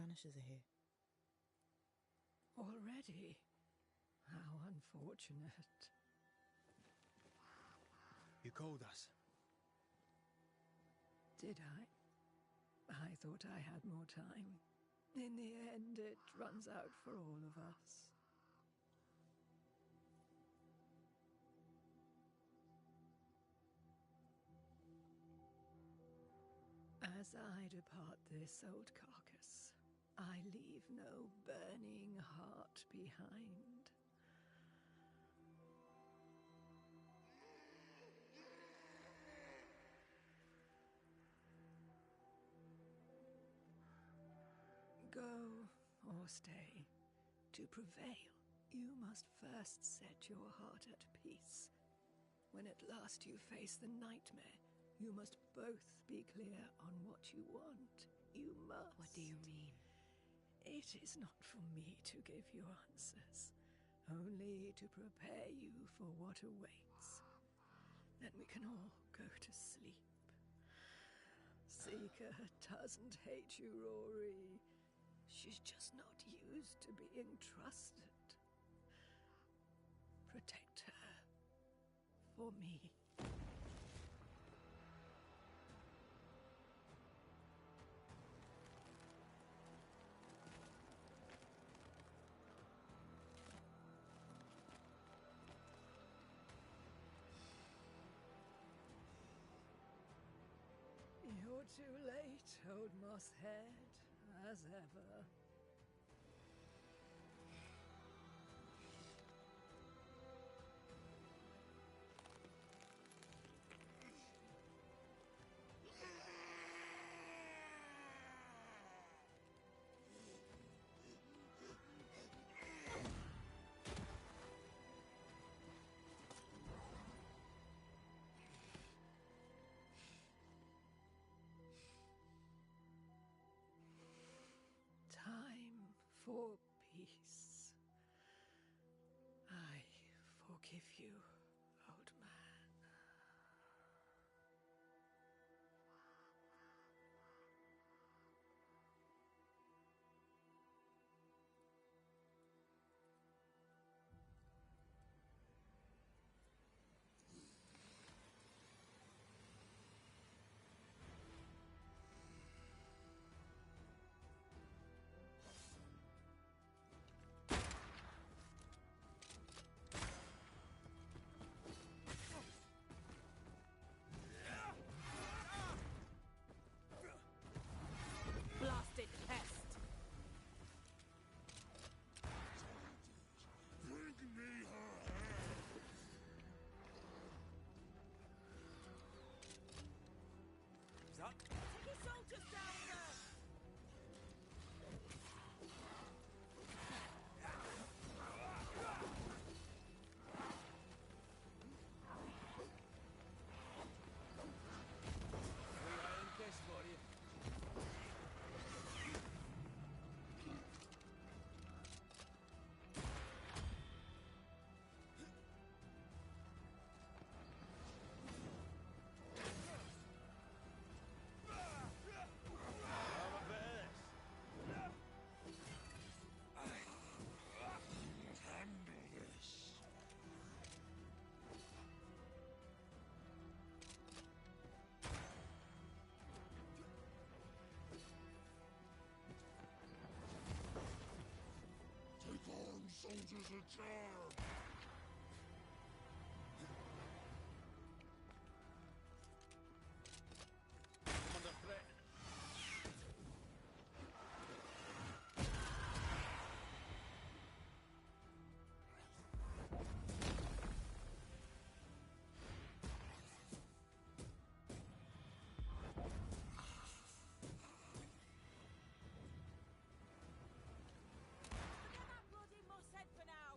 Banishers are here. Already? How unfortunate. You called us. Did I? I thought I had more time. In the end, it runs out for all of us. As I depart this old carcass, I leave no burning heart behind. Go or stay. To prevail, you must first set your heart at peace. When at last you face the nightmare, you must both be clear on what you want. You must. What do you mean? It is not for me to give you answers, only to prepare you for what awaits. Then we can all go to sleep. Seeker doesn't hate you, Rory. She's just not used to being trusted. Protect her. For me. You're too late, old mosshead, as ever. Time for peace. I forgive you, old man. Blasted pest! Bring me her head! Is that? Take your soldiers down there! We ain't this for you. Handle this. Take on, soldiers of charm! I'm under threat. Forget that bloody mosshead for now!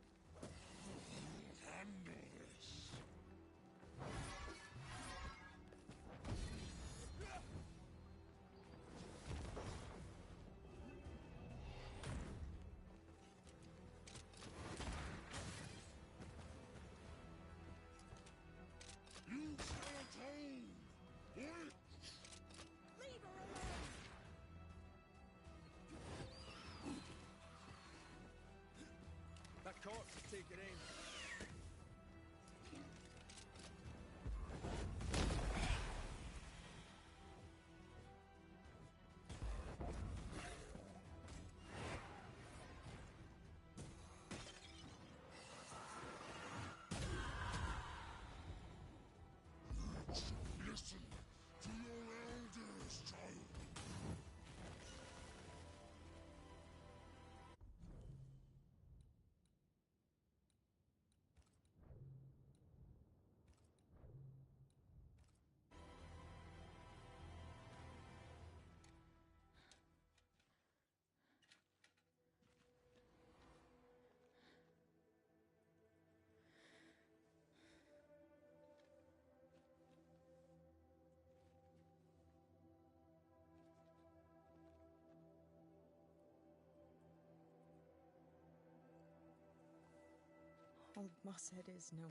Old Mosshead is no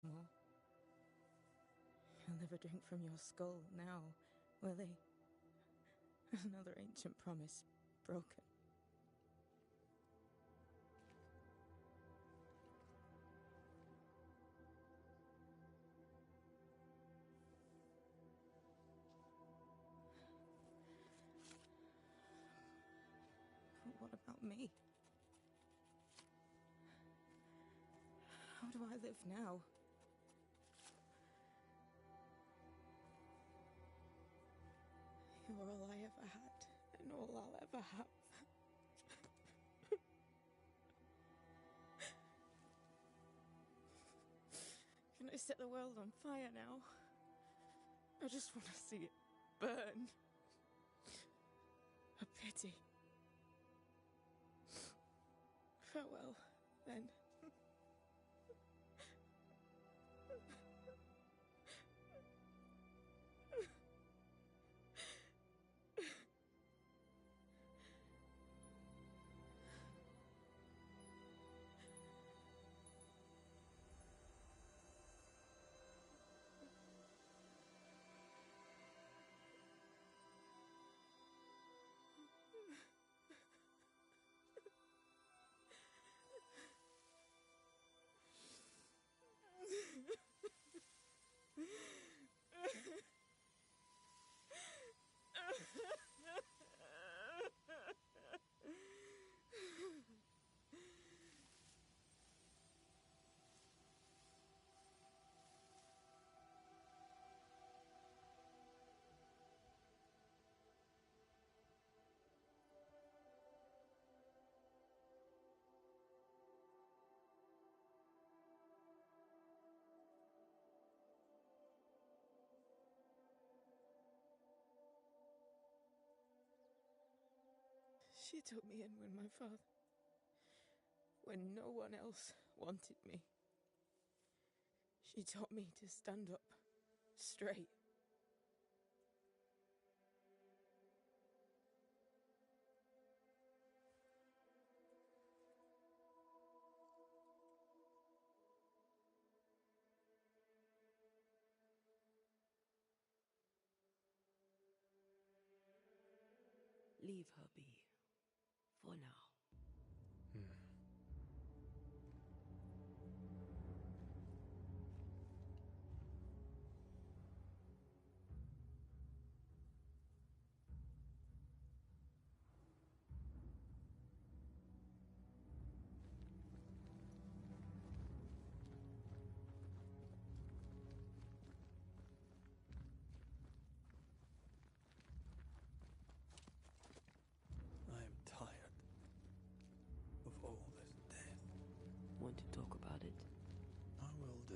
more. He'll never drink from your skull now, will he? Another ancient promise broken. But what about me? How do I live now? You're all I ever had, and all I'll ever have. Can I set the world on fire now? I just want to see it burn. A pity. Farewell, then. She took me in when no one else wanted me. She taught me to stand up straight. Leave her be. For now. I am tired of all this death. Want to talk about it? I will do.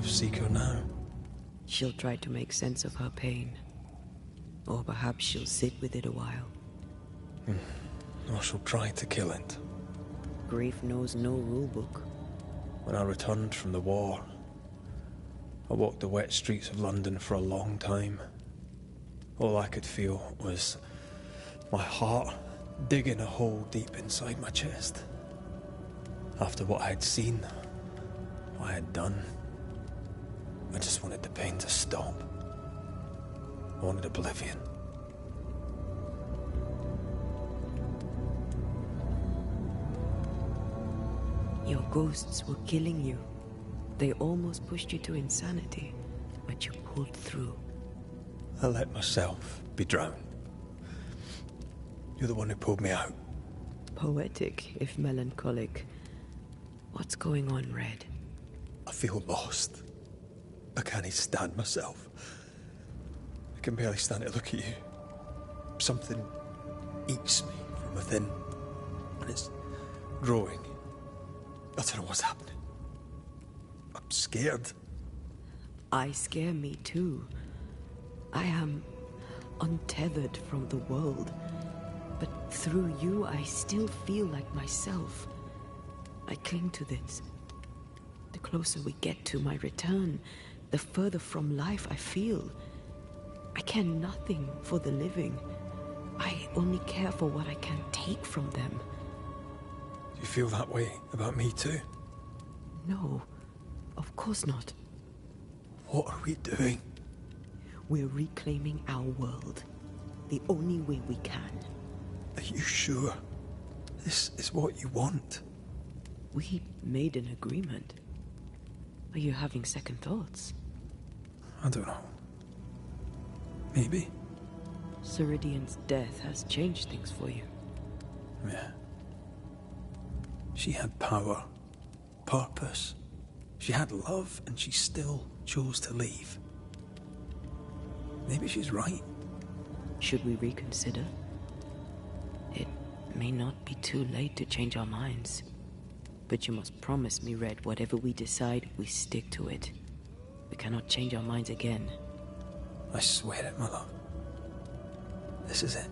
of Seeker now? She'll try to make sense of her pain. Or perhaps she'll sit with it a while. Or she'll try to kill it. Grief knows no rulebook. When I returned from the war, I walked the wet streets of London for a long time. All I could feel was my heart digging a hole deep inside my chest. After what I had seen, what I had done, I just wanted the pain to stop. I wanted oblivion. Your ghosts were killing you. They almost pushed you to insanity, but you pulled through. I let myself be drowned. You're the one who pulled me out. Poetic, if melancholic. What's going on, Red? I feel lost. I can't even stand myself. I can barely stand to look at you. Something eats me from within, and it's growing. I don't know what's happening. I'm scared. I scare me too. I am untethered from the world, but through you I still feel like myself. I cling to this. The closer we get to my return, the further from life I feel. I care nothing for the living. I only care for what I can take from them. Do you feel that way about me too? No, of course not. What are we doing? We're reclaiming our world. The only way we can. Are you sure? This is what you want? We made an agreement. Are you having second thoughts? I don't know. Maybe. Ceridian's death has changed things for you. Yeah. She had power, purpose. She had love, and she still chose to leave. Maybe she's right. Should we reconsider? It may not be too late to change our minds. But you must promise me, Red, whatever we decide, we stick to it. We cannot change our minds again. I swear it, my love. This is it.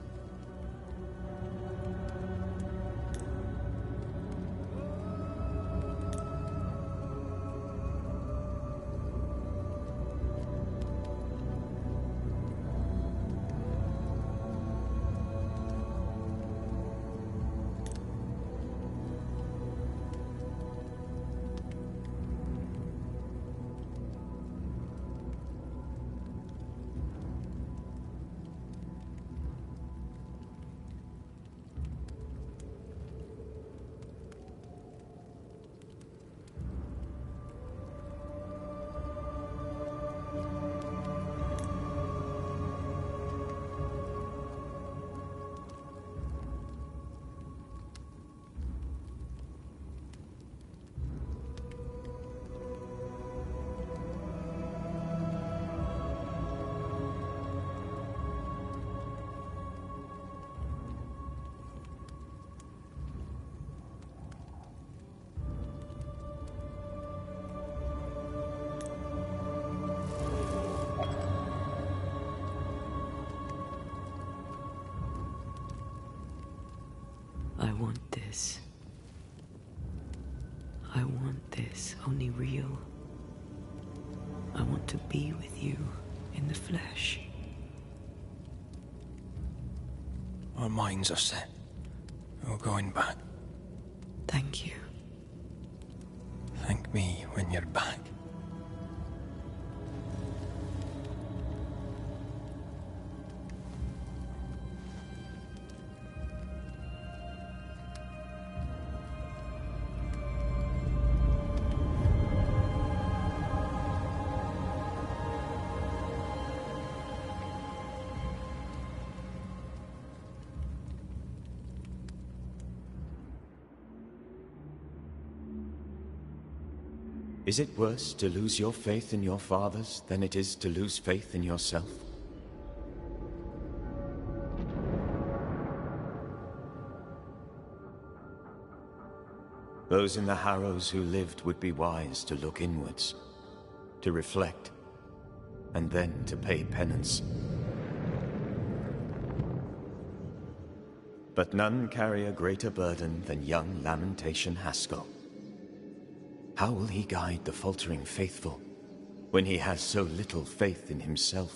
I want this. I want this, only real. I want to be with you in the flesh. Our minds are set. We're going back. Thank you. Thank me when you're back. Is it worse to lose your faith in your fathers than it is to lose faith in yourself? Those in the Harrows who lived would be wise to look inwards. to reflect, and then to pay penance. But none carry a greater burden than young Lamentation Haskell. How will he guide the faltering faithful when he has so little faith in himself?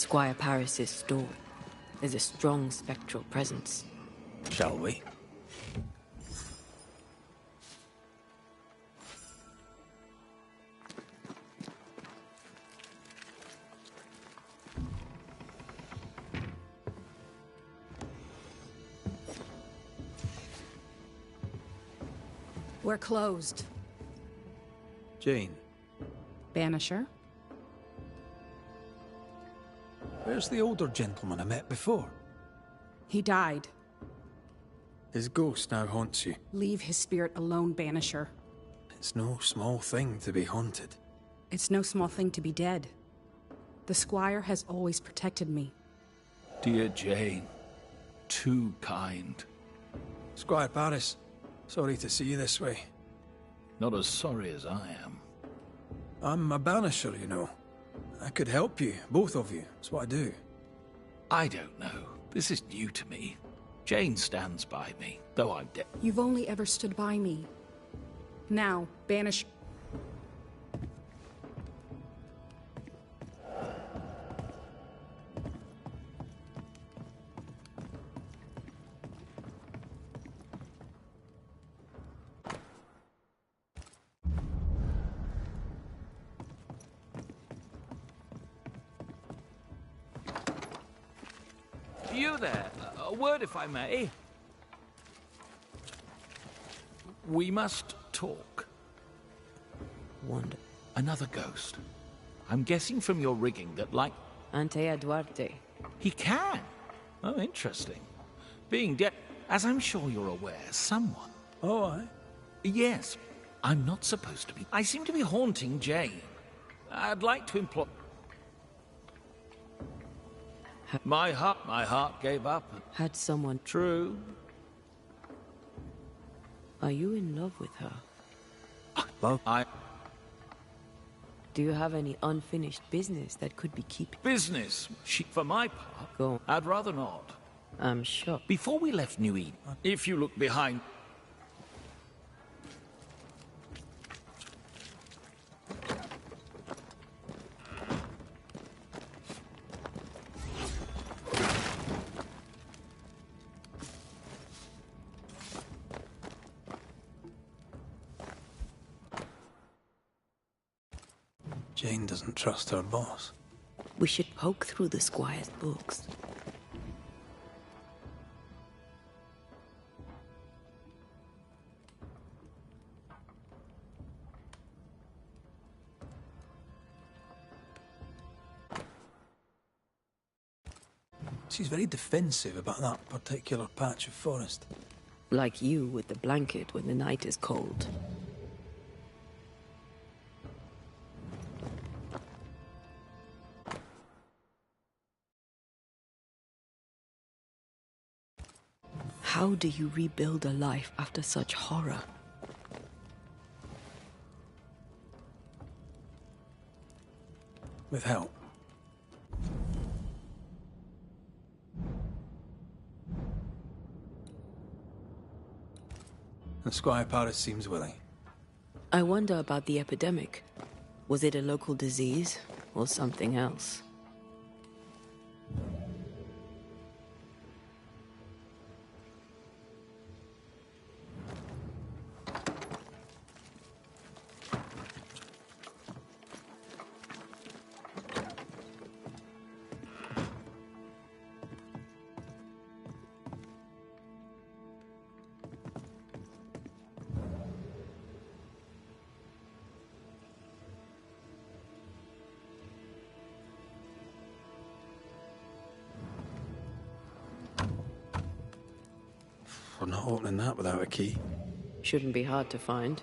Squire Paris's store. There's a strong spectral presence. Shall we? We're closed. Jane, Banisher? where's the older gentleman I met before? He died. His ghost now haunts you. Leave his spirit alone, Banisher. It's no small thing to be haunted. It's no small thing to be dead. The Squire has always protected me. Dear Jane, too kind. Squire Paris, sorry to see you this way. Not as sorry as I am. I'm a banisher, you know. I could help you, both of you. That's what I do. I don't know. This is new to me. Jane stands by me, though I'm dead. You've only ever stood by me. Now, banish... You there? A word, if I may. We must talk. Wonder. Another ghost. I'm guessing from your rigging that, like... Antea Duarte. He can. Oh, interesting. Being dead, as I'm sure you're aware, someone... Oh, aye? Yes. I'm not supposed to be. I seem to be haunting Jane. I'd like to implore... My heart gave up. Had someone... True. Are you in love with her? Love? Do you have any unfinished business that could be kept? Business. For my part, Go. I'd rather not. I'm sure. Before we left New Eden, if you look behind... Jane doesn't trust her boss. We should poke through the Squire's books. She's very defensive about that particular patch of forest. Like you with the blanket when the night is cold. How do you rebuild a life after such horror? With help. And Squire Paris seems willing. I wonder about the epidemic. Was it a local disease or something else? We're not opening that without a key. Shouldn't be hard to find.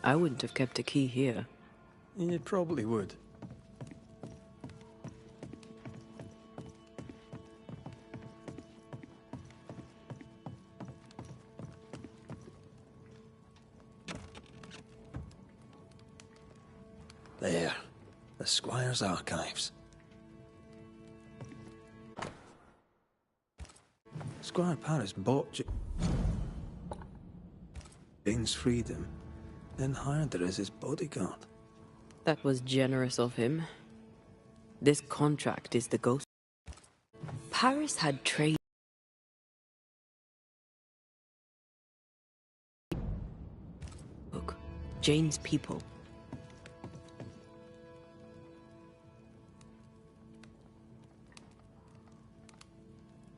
I wouldn't have kept a key here. You probably would. There. The Squire's archives. Squire Paris bought Jane's freedom, then hired her as his bodyguard. That was generous of him. This contract is the ghost. Paris had trade. Look, Jane's people.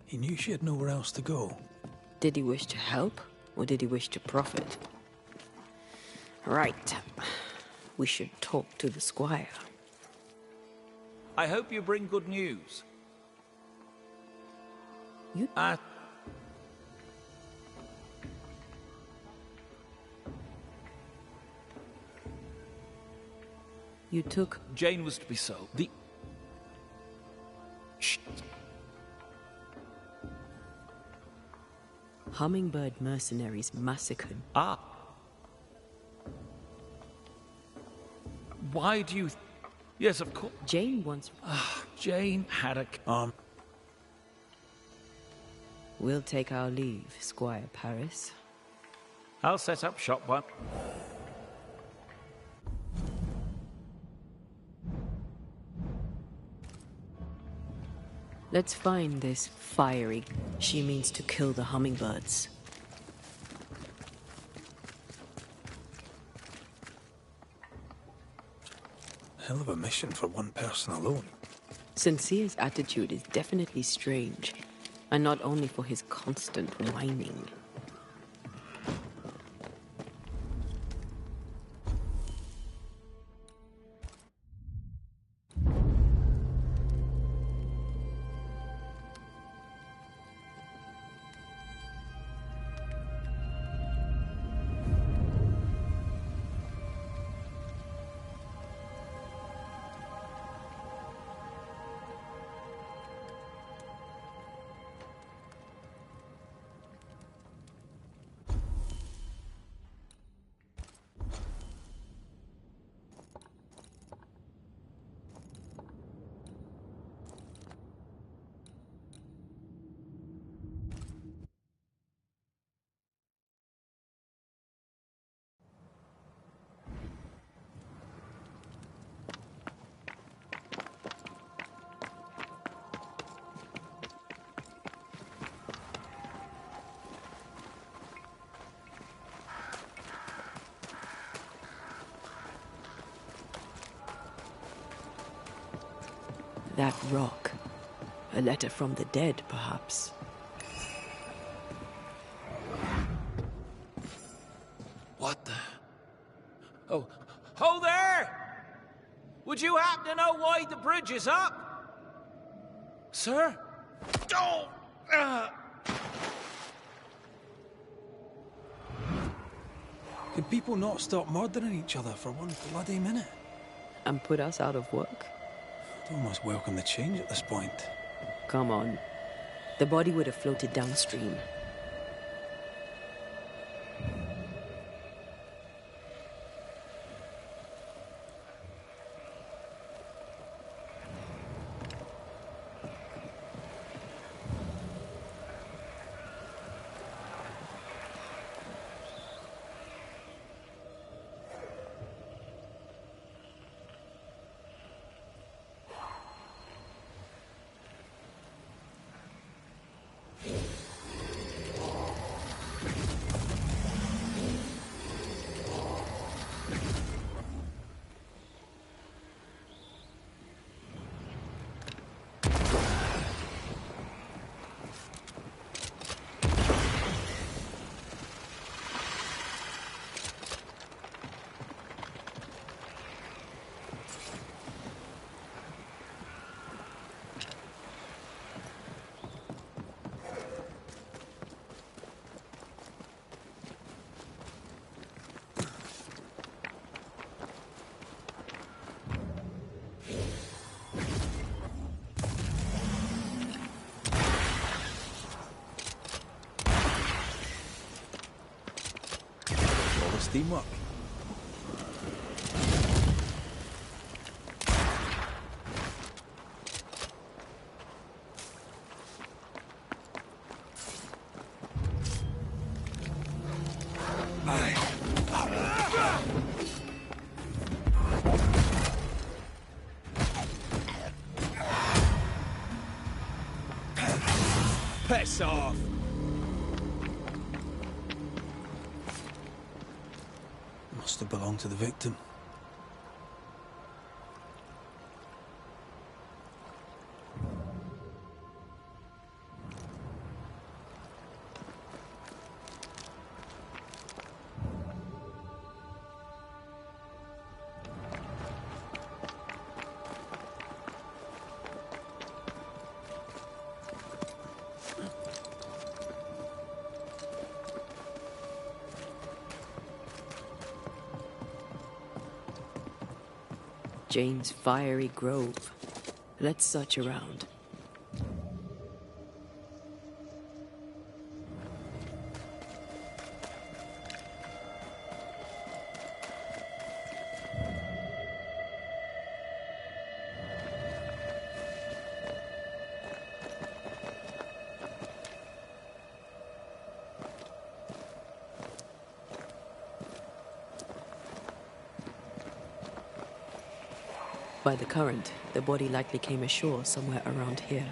He knew she had nowhere else to go. Did he wish to help, or did he wish to profit? Right. We should talk to the Squire. I hope you bring good news. You... You took... Jane was to be sold. Shh. Hummingbird mercenaries massacred. Ah. Why do you... Yes, of course. Jane once... Jane had a... We'll take our leave, Squire Paris. I'll set up shop one. Let's find this fiery. She means to kill the hummingbirds. Hell of a mission for one person alone. Sincere's attitude is definitely strange, and not only for his constant whining. That rock. A letter from the dead, perhaps. What the... Oh, ho there! Would you happen to know why the bridge is up? Sir? Oh! Could people not stop murdering each other for one bloody minute? And put us out of work? I'd almost welcome the change at this point. Come on. The body would have floated downstream. Teamwork. Piss off! Must have belonged to the victim. Jane's fiery grove. Let's search around. By the current, the body likely came ashore somewhere around here.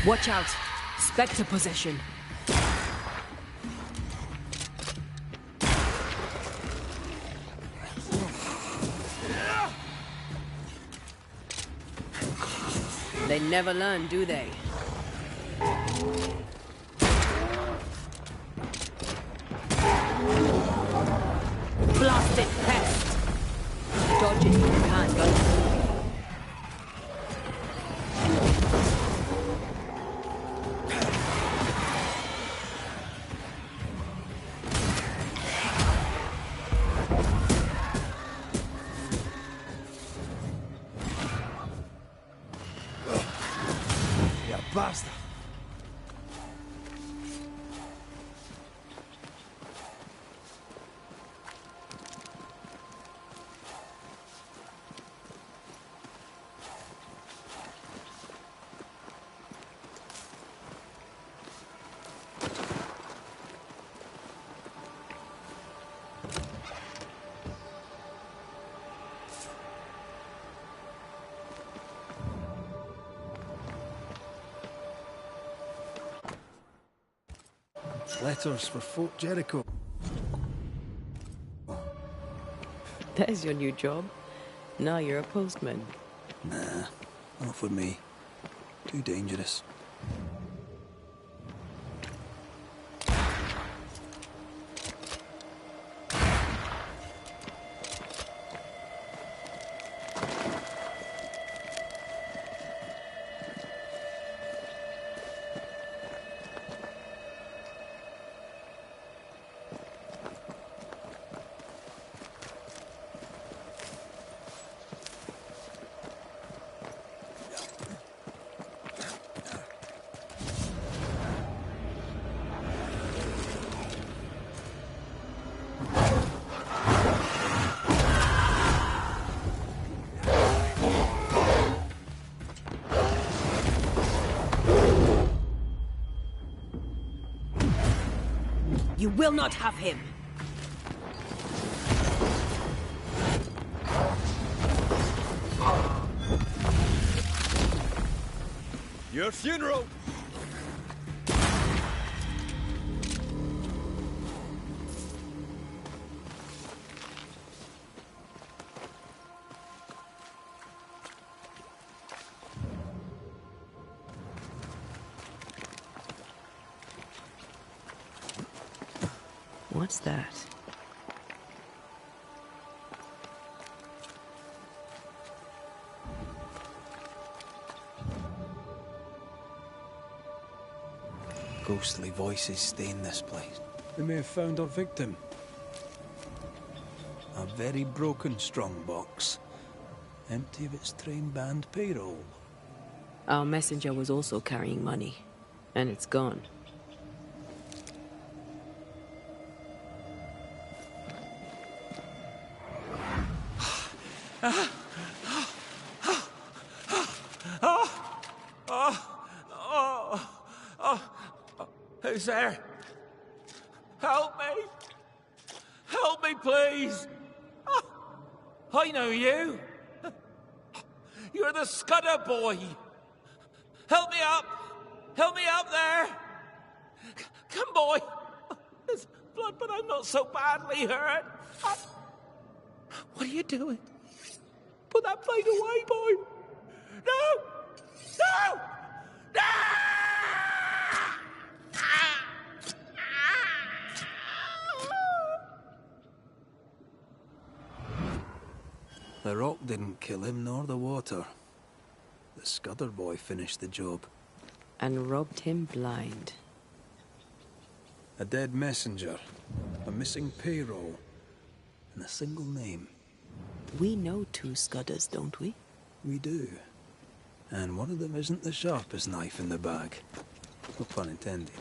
Watch out! Spectre possession. They never learn, do they? Blasted pest! Dodge it if you can, guys. Yeah, bastard. Letters for Fort Jericho. There's your new job. Now you're a postman. Nah, not for me. Too dangerous. You will not have him! Your funeral! What's that? Ghostly voices stain this place. They may have found our victim. A very broken strongbox. Empty of its train band payroll. Our messenger was also carrying money, and it's gone. Who's there? Help me! Help me, please! I know you! You're the Scudder boy! Help me up! Help me up there! Come, boy! There's blood, but I'm not so badly hurt. What are you doing? Put that blade away, boy! No! No! No! The rock didn't kill him, nor the water. The Scudder boy finished the job. And robbed him blind. A dead messenger, a missing payroll, and a single name. We know two Scudders, don't we? We do. And one of them isn't the sharpest knife in the bag. No pun intended.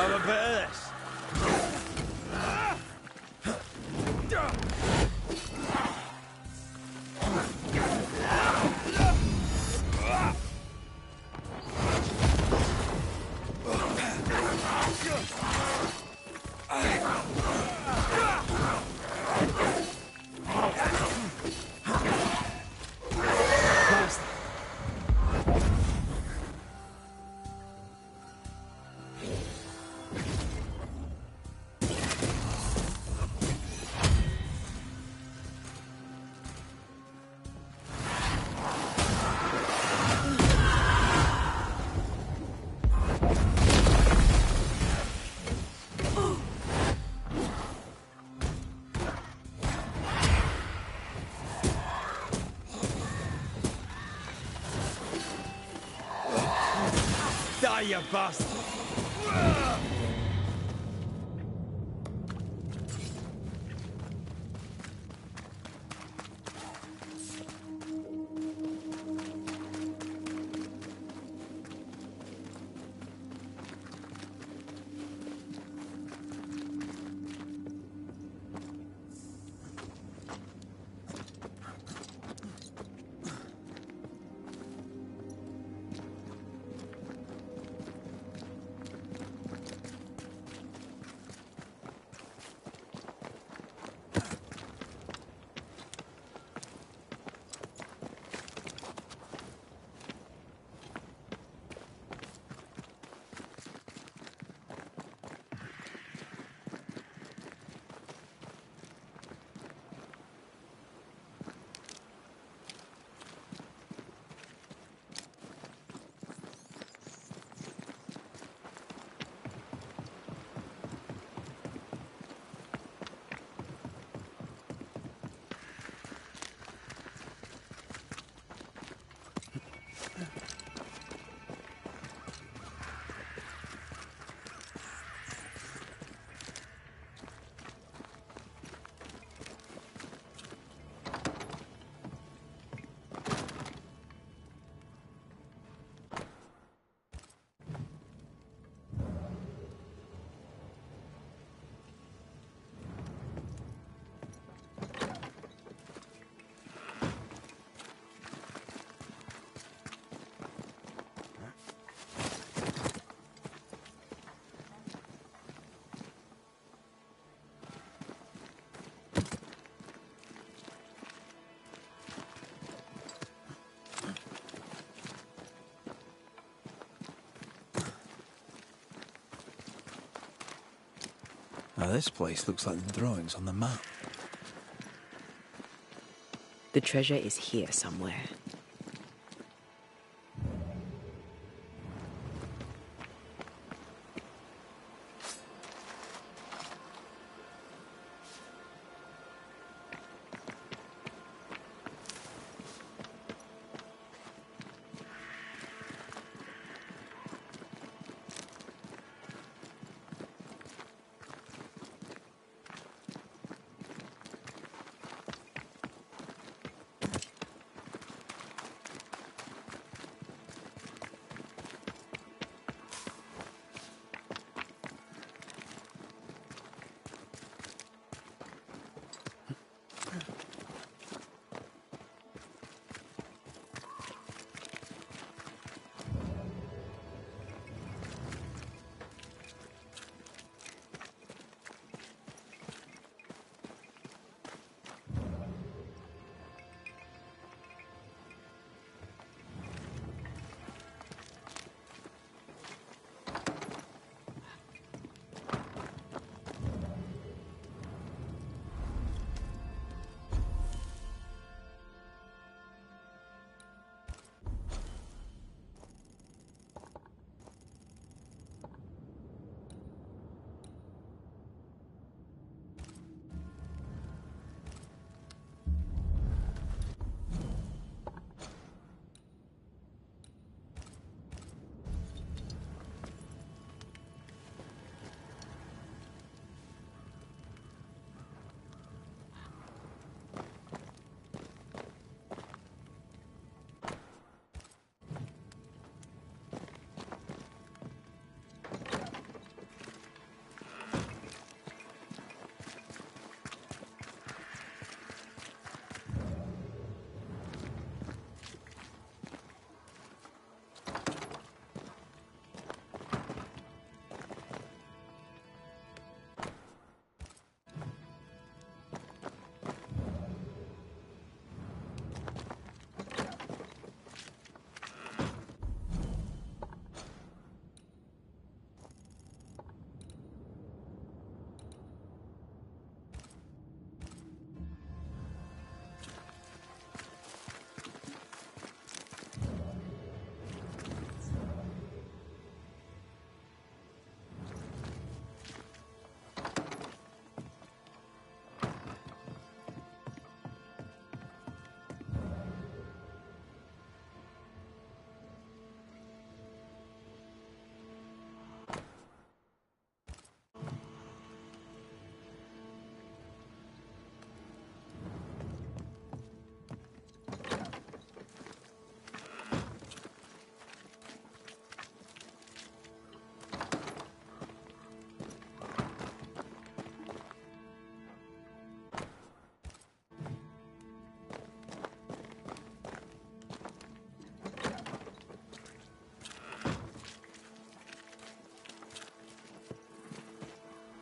have a bit of this? Die, you bastard! Now this place looks like the drawings on the map. The treasure is here somewhere.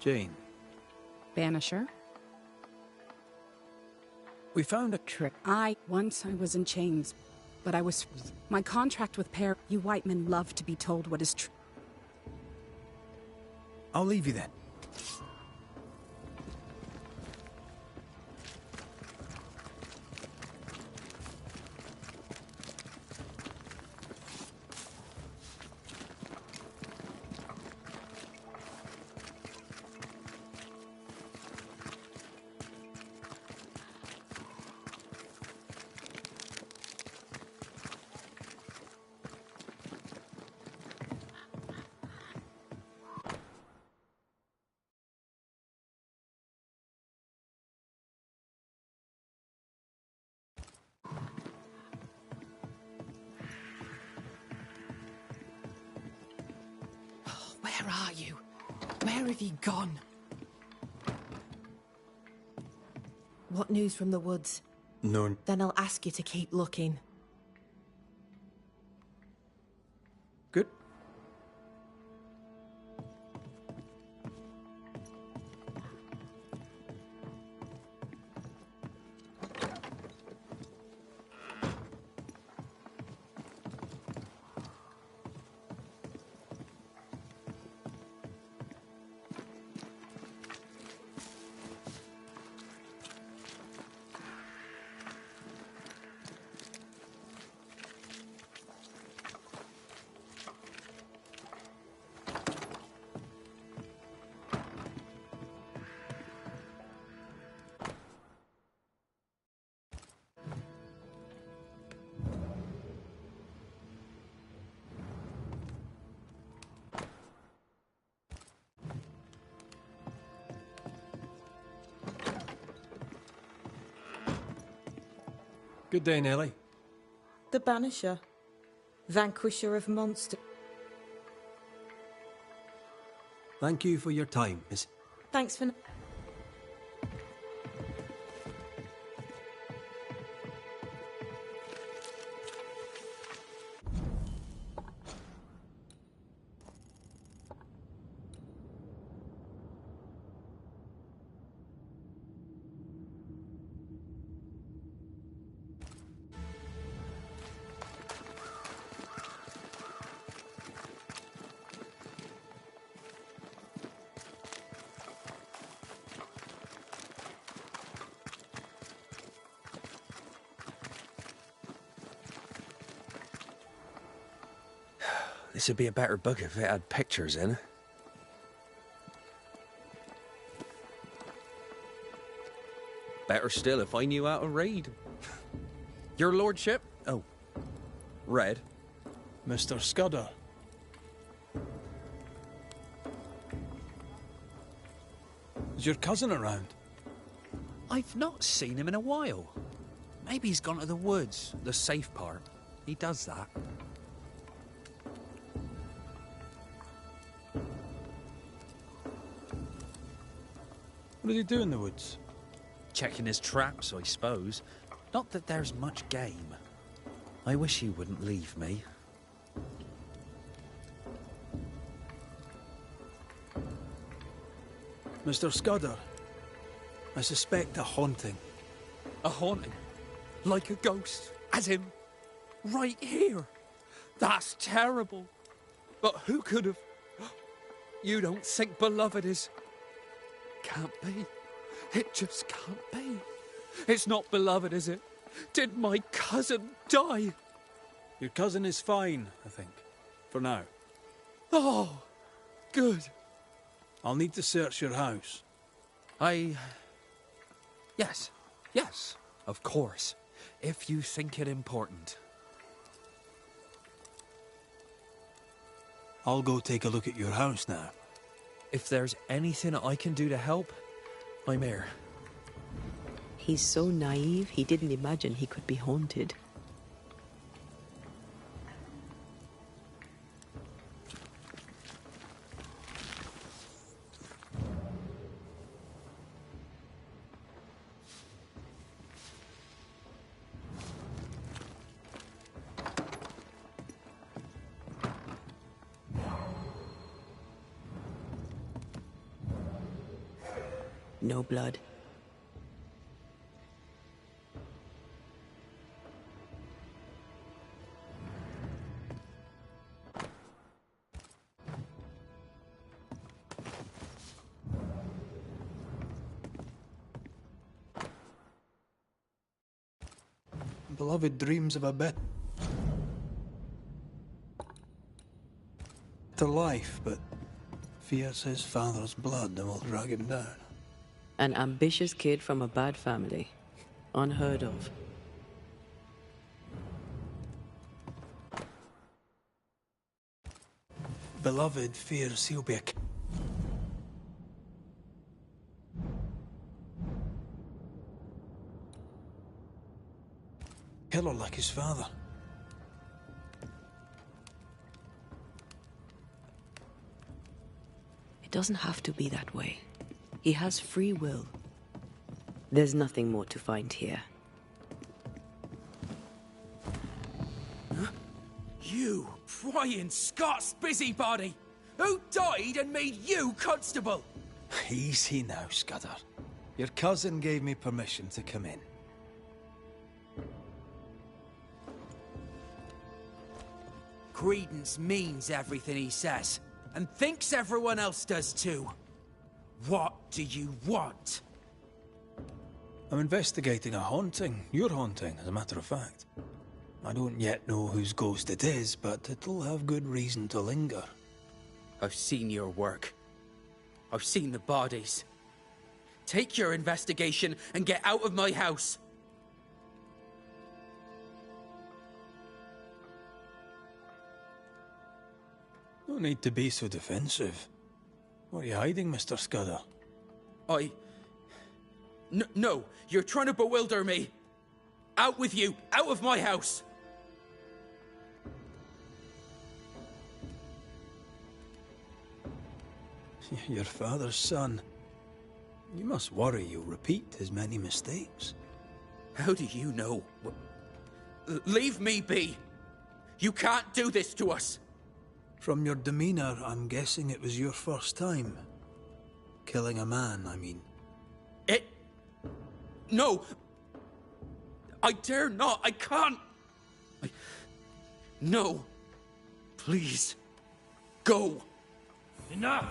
Jane, Banisher? we found a... Once I was in chains, but I was... My contract with you white men love to be told what is true. I'll leave you then. Where are you? Where have you gone? What news from the woods? None. Then I'll ask you to keep looking. Good. Good day, Nellie. The Banisher, vanquisher of monsters. Thank you for your time, Miss... Thanks for... This would be a better book if it had pictures in. Better still if I knew how to read. Your lordship? Oh. Red. Mr. Scudder. Is your cousin around? I've not seen him in a while. Maybe he's gone to the woods, the safe part. He does that. What did he do in the woods? Checking his traps, I suppose. Not that there's much game. I wish he wouldn't leave me. Mr. Scudder, I suspect a haunting. A haunting? Like a ghost? As in, right here? That's terrible. But who could have... You don't think beloved is... Can't be. It just can't be. It's not beloved, is it? Did my cousin die? Your cousin is fine, I think. For now. Oh, good. I'll need to search your house. Yes, of course. If you think it important. I'll go take a look at your house now. If there's anything I can do to help, I'm here. He's so naive, he didn't imagine he could be haunted. no blood. Beloved dreams of a better life, but fears his father's blood and will drag him down. An ambitious kid from a bad family. Unheard of. Beloved fears he'll be a killer like his father. It doesn't have to be that way. He has free will. There's nothing more to find here. You prying Scots busybody! Who died and made you constable? Easy now, Scudder. Your cousin gave me permission to come in. Credence means everything he says, and thinks everyone else does too. What do you want? I'm investigating a haunting. Your haunting, as a matter of fact. I don't yet know whose ghost it is, but it'll have good reason to linger. I've seen your work. I've seen the bodies. Take your investigation and get out of my house. No need to be so defensive. What are you hiding, Mr. Scudder? No, you're trying to bewilder me. Out with you, out of my house. Your father's son. You must worry you'll repeat his many mistakes. How do you know? Leave me be. You can't do this to us. From your demeanor, I'm guessing it was your first time. Killing a man, I mean. No! I dare not! I can't! No! Please! Go! Enough!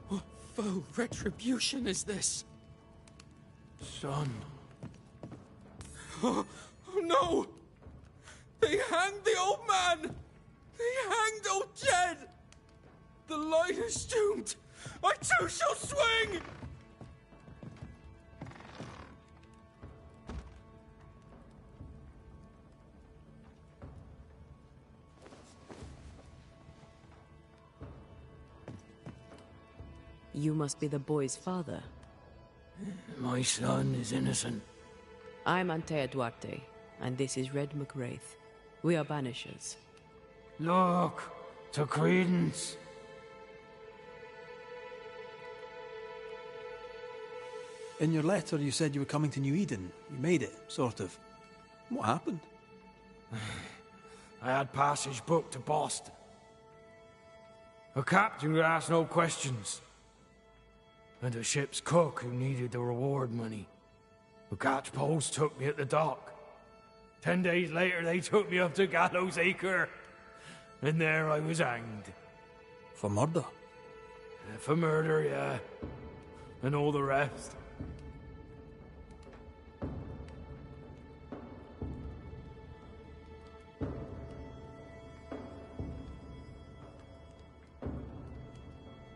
What foul retribution is this? Son. Oh no! They hanged the old man! They hanged old Jed! The line is doomed! I too shall swing! You must be the boy's father. My son is innocent. I'm Antea Duarte, and this is Red McWraith. We are Banishers. Look, to Credence. In your letter, you said you were coming to New Eden. You made it, sort of. What happened? I had passage booked to Boston. A captain who asked no questions. And a ship's cook who needed the reward money. The catchpoles took me at the dock. 10 days later, they took me up to Gallows Acre. And there I was hanged. For murder? For murder, yeah. And all the rest.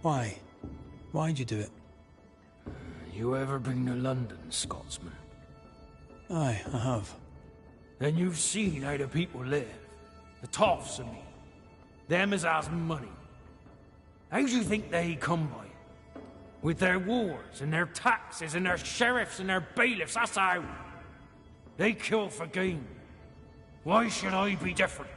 Why? Why'd you do it? You ever been to London, Scotsman? Aye, I have. Then you've seen how the people live. The toffs of me. Them as has money. How do you think they come by it? With their wars, and their taxes, and their sheriffs, and their bailiffs, that's how. They kill for gain. Why should I be different?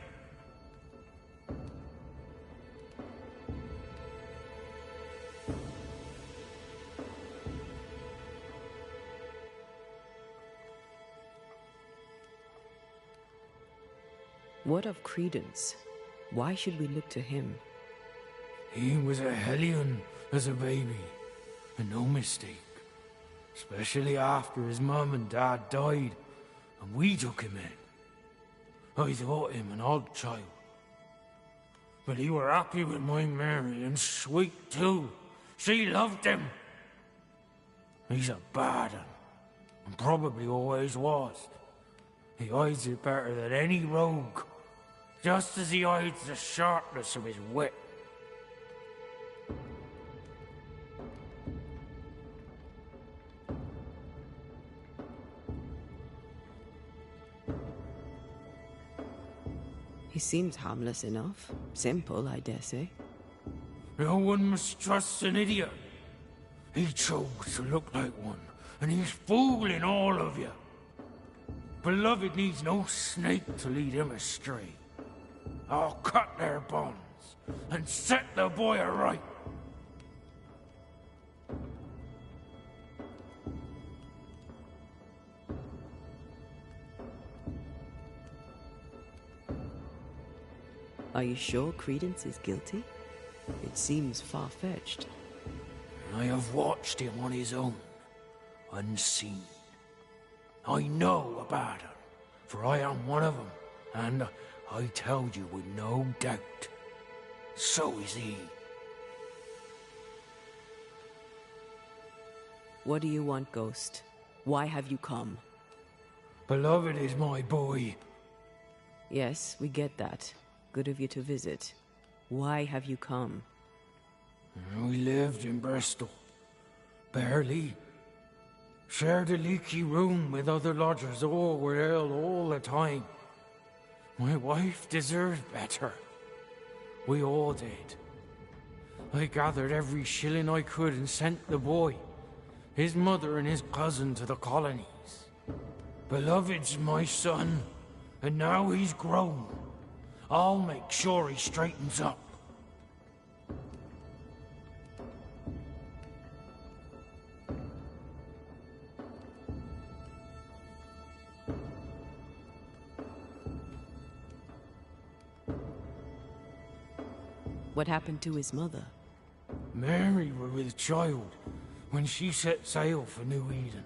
What of Credence? Why should we look to him? He was a hellion as a baby, and no mistake. Especially after his mum and dad died, and we took him in. I thought him an odd child. But he were happy with my Mary, and sweet too. She loved him. He's a bad un, and probably always was. He hides it better than any rogue, just as he hides the sharpness of his wit. He seems harmless enough. Simple, I dare say. No one mistrusts an idiot. He chose to look like one, and he's fooling all of you. Beloved needs no snake to lead him astray. I'll cut their bonds and set the boy aright. Are you sure Credence is guilty? It seems far-fetched. I have watched him on his own, unseen. I know about him, for I am one of them, and I tell you with no doubt, so is he. What do you want, Ghost? Why have you come? Beloved is my boy. Yes, we get that. Good of you to visit. Why have you come? We lived in Bristol. Barely. Shared a leaky room with other lodgers. All were ill all the time. My wife deserved better. We all did. I gathered every shilling I could and sent the boy, his mother and his cousin to the colonies. Beloved's my son, and now he's grown. I'll make sure he straightens up. What happened to his mother? Mary were with child when she set sail for New Eden.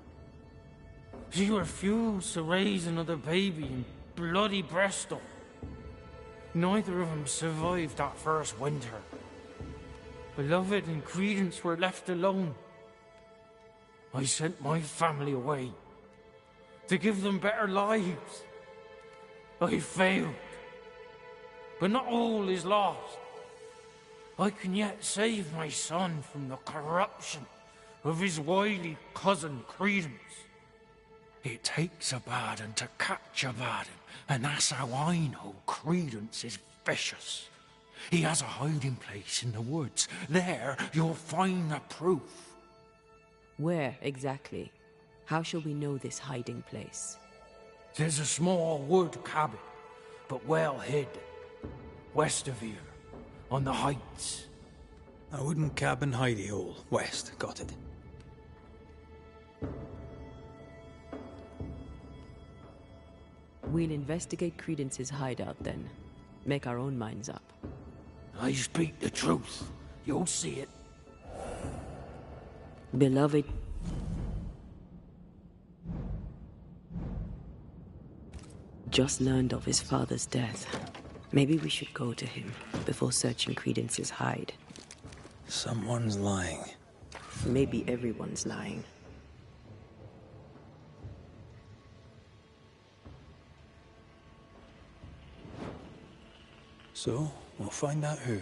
She refused to raise another baby in bloody Bristol. Neither of them survived that first winter. Beloved and Credence were left alone. I sent my family away to give them better lives. I failed. But not all is lost. I can yet save my son from the corruption of his wily cousin Credence. It takes a bad un to catch a bad un, and that's how I know Credence is vicious. He has a hiding place in the woods. There you'll find the proof. Where exactly? How shall we know this hiding place? There's a small wood cabin, but well hid. West of here, on the heights. A wooden cabin hidey hole. West, got it. We'll investigate Credence's hideout then. Make our own minds up. I speak the truth. You'll see it. Beloved. Just learned of his father's death. Maybe we should go to him before searching Credence's hide. Someone's lying. Maybe everyone's lying. So, we'll find out who.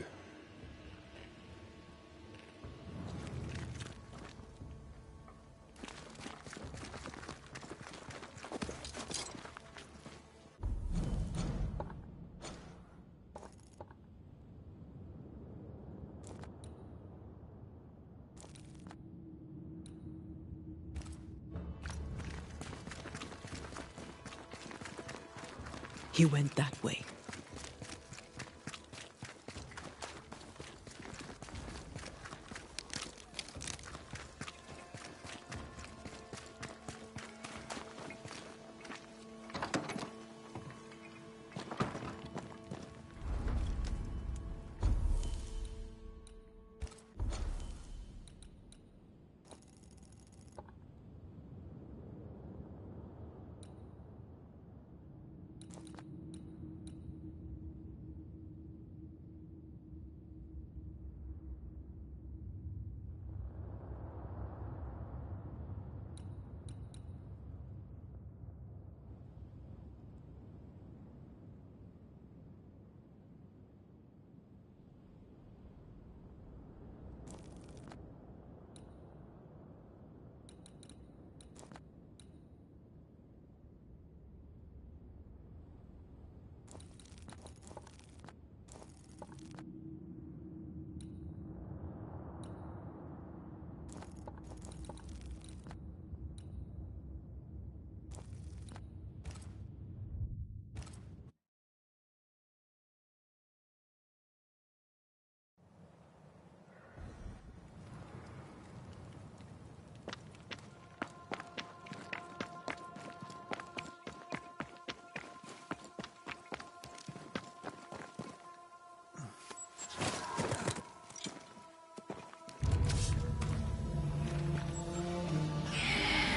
He went that way.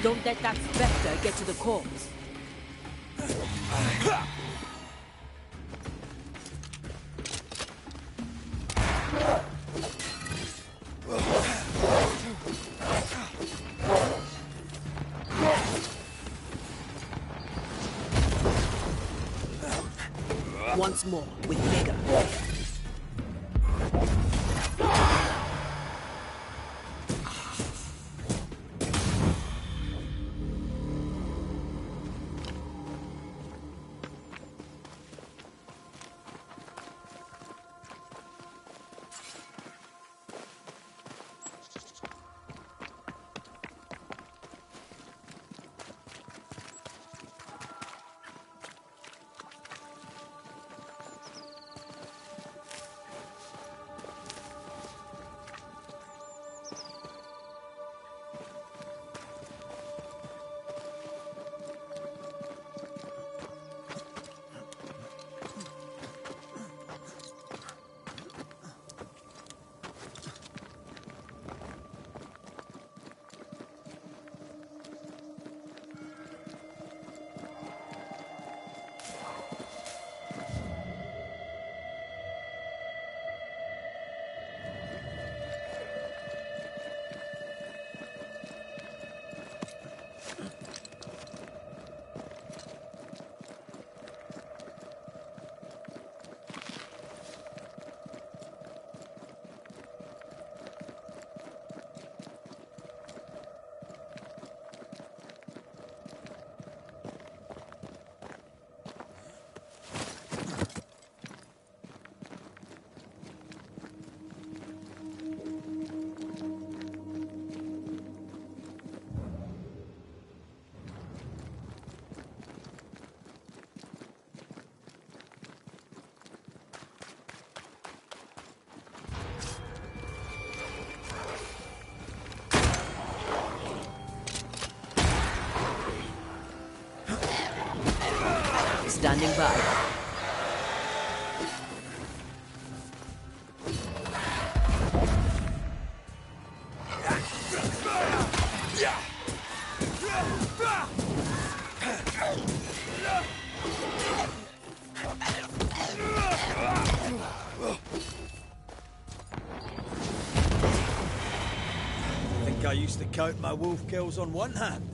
Don't let that specter get to the corpse. Once more, with vigor. Standing by. Think I used to count my wolf kills on one hand.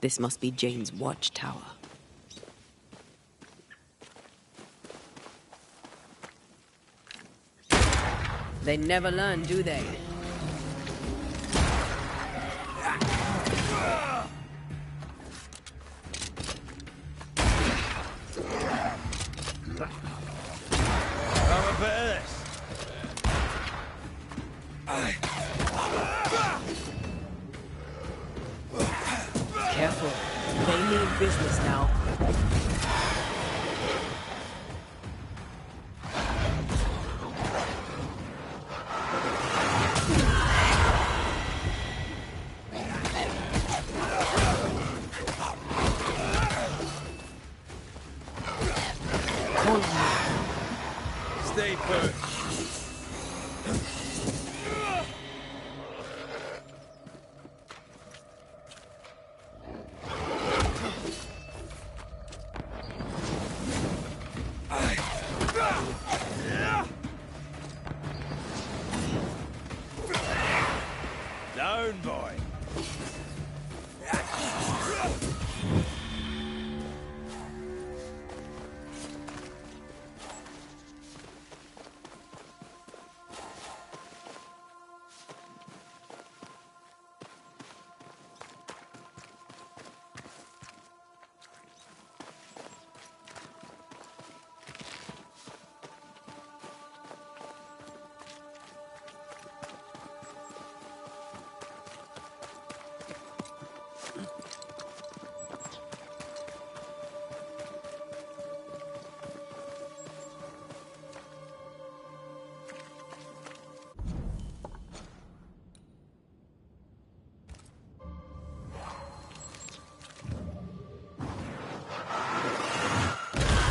This must be Jane's watchtower. They never learn, do they? Have a bit of this. Careful. They mean business now. Stay put. Down, boy.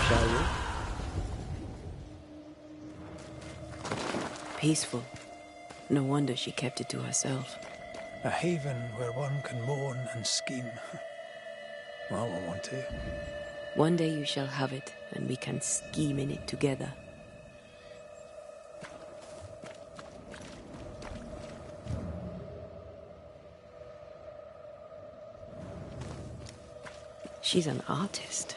Shall we? Peaceful. No wonder she kept it to herself. A haven where one can mourn and scheme. Well, I want one too. One day you shall have it, and we can scheme in it together. She's an artist.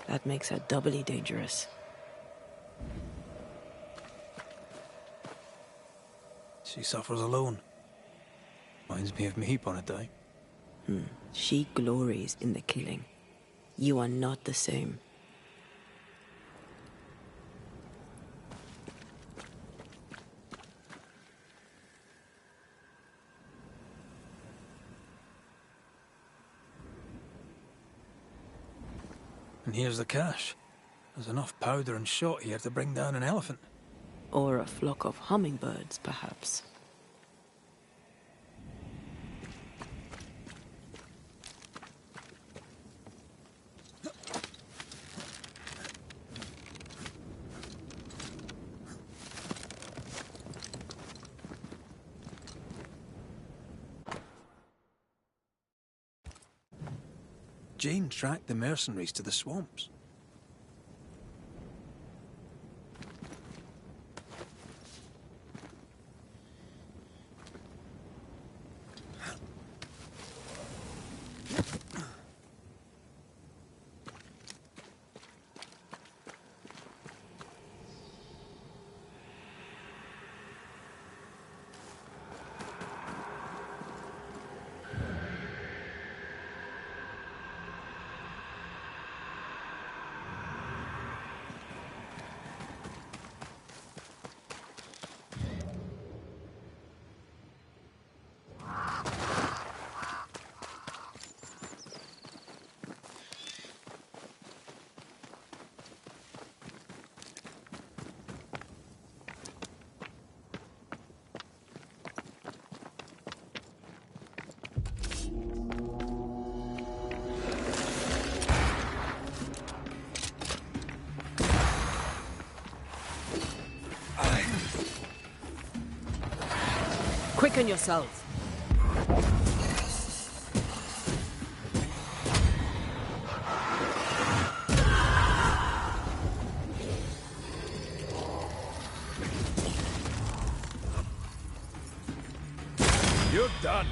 That makes her doubly dangerous. She suffers alone. Reminds me of me upon a time. She glories in the killing. You are not the same. And here's the cash. There's enough powder and shot here to bring down an elephant. Or a flock of hummingbirds, perhaps. Jane tracked the mercenaries to the swamps. Quicken yourselves. You're done.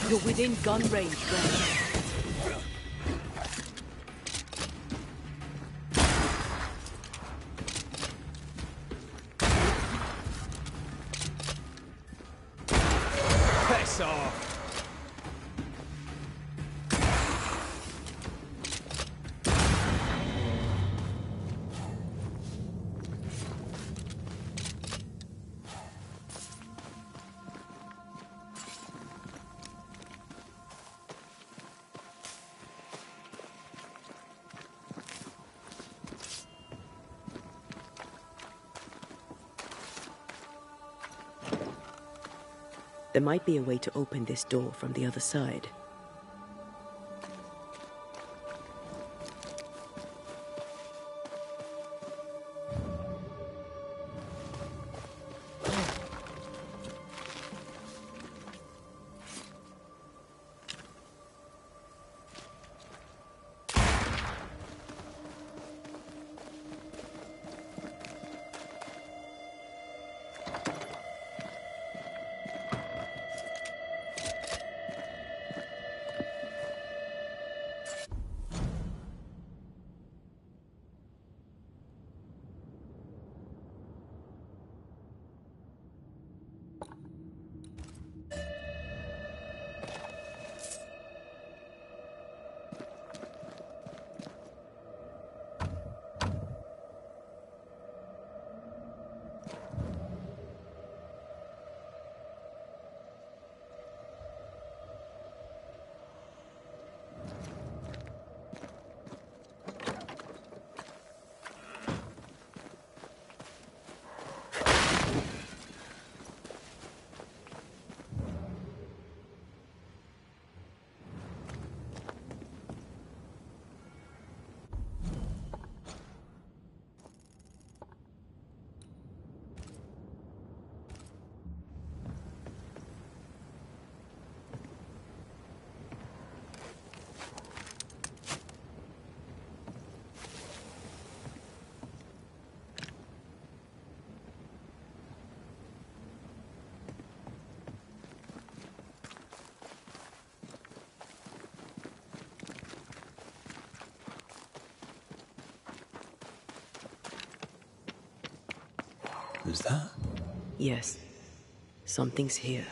You're within gun range, Ren. Piss off! There might be a way to open this door from the other side. Is that? Yes. Something's here.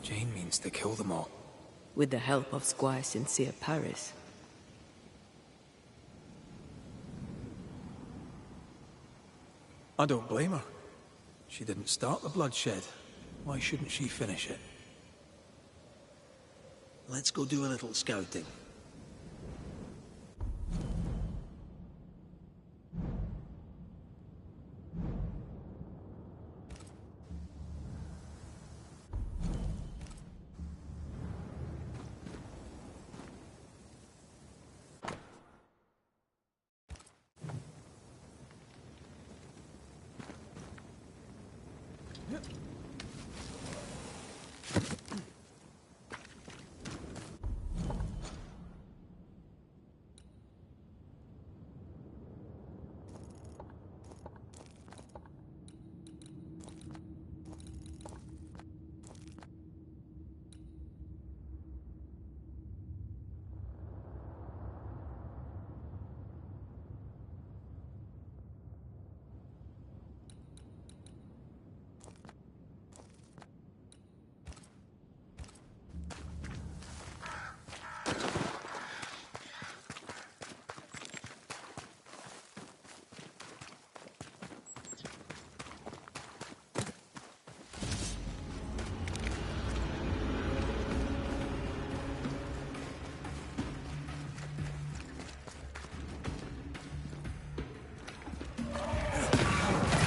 Jane means to kill them all. With the help of Squire Sincere Paris. I don't blame her. She didn't start the bloodshed. Why shouldn't she finish it? Let's go do a little scouting.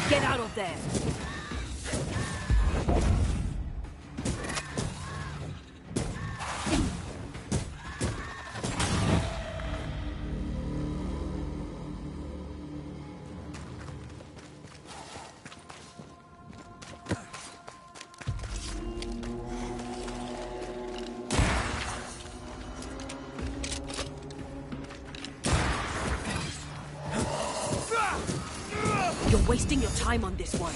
Get out of there! You're wasting your time on this one.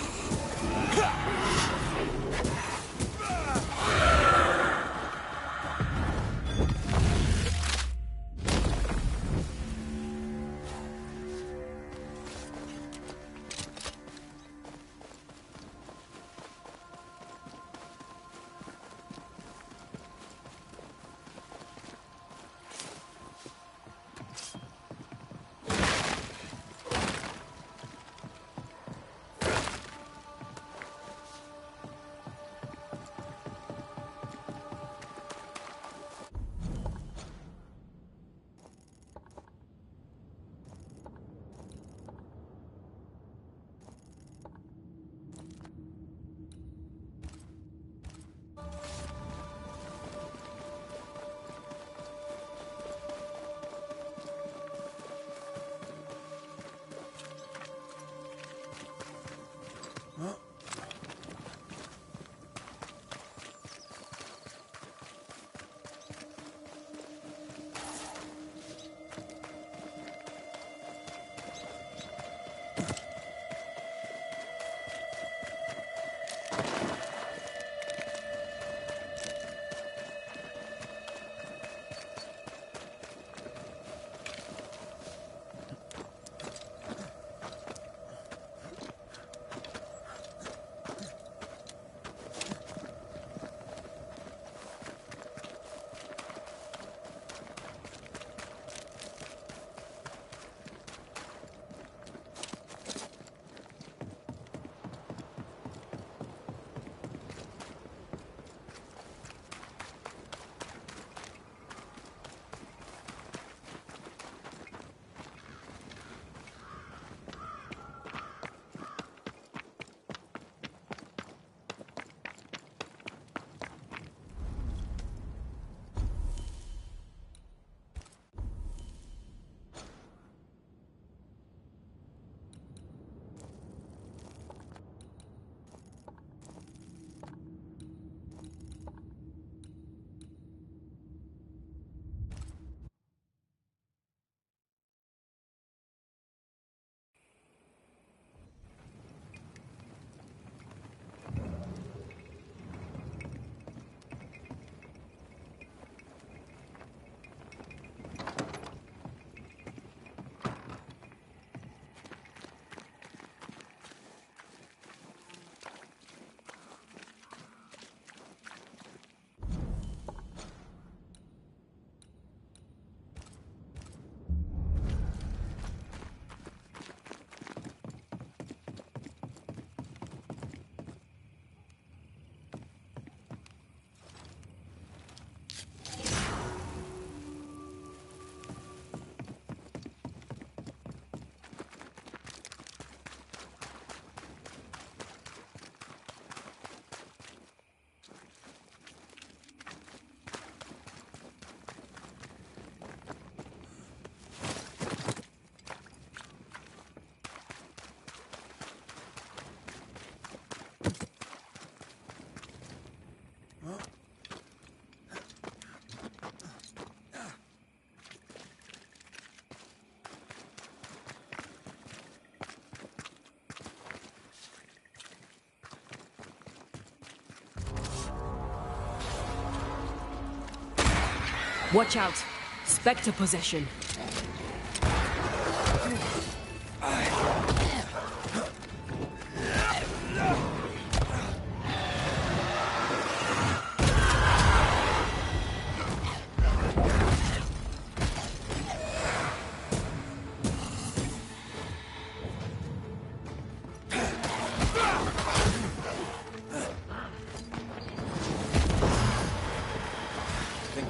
Watch out. Spectre possession.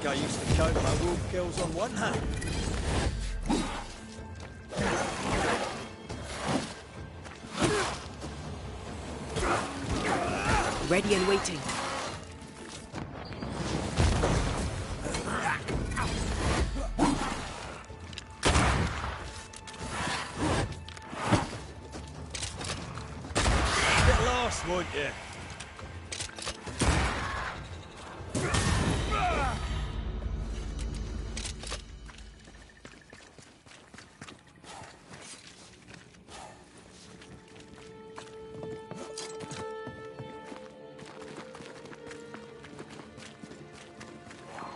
I used to count my wolf kills on one hand. Ready and waiting. Get lost, won't you?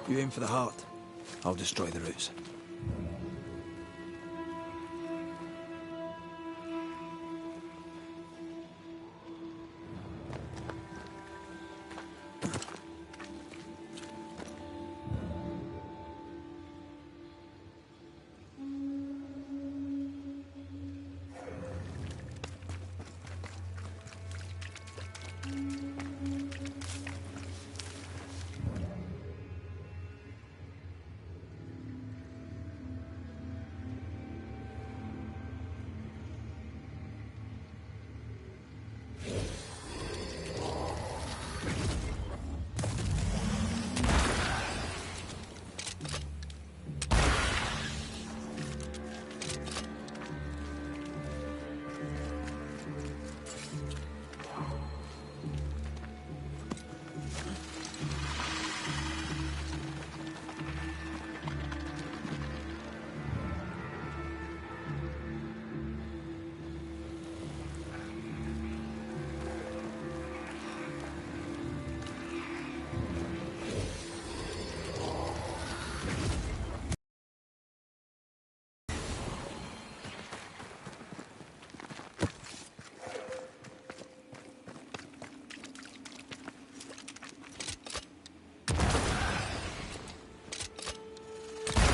You aim for the heart. I'll destroy the roots.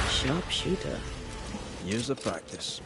Sharpshooter. Years of practice.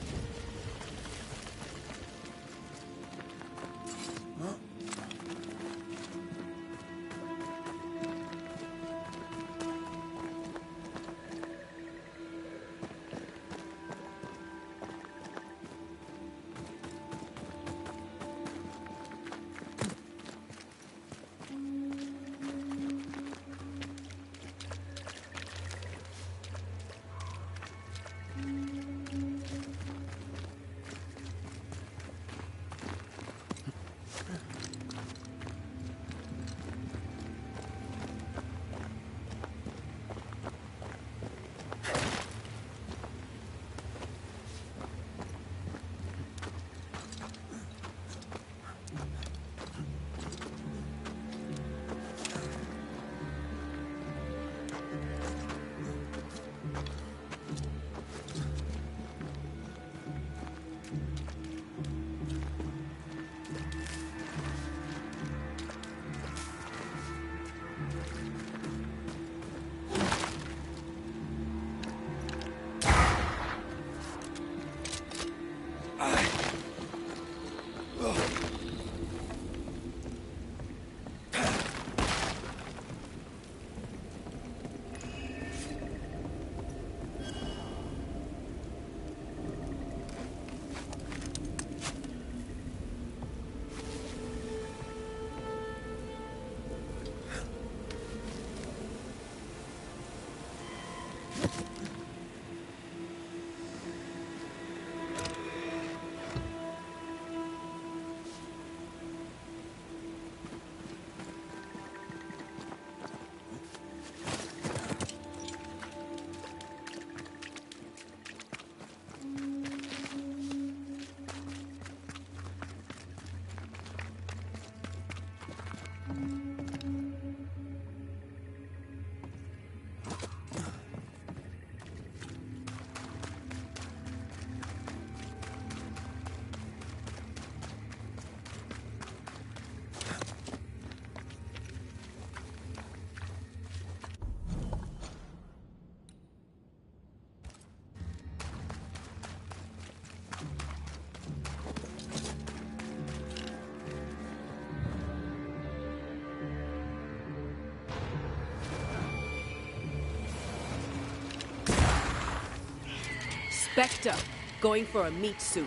Spectre, going for a meat suit.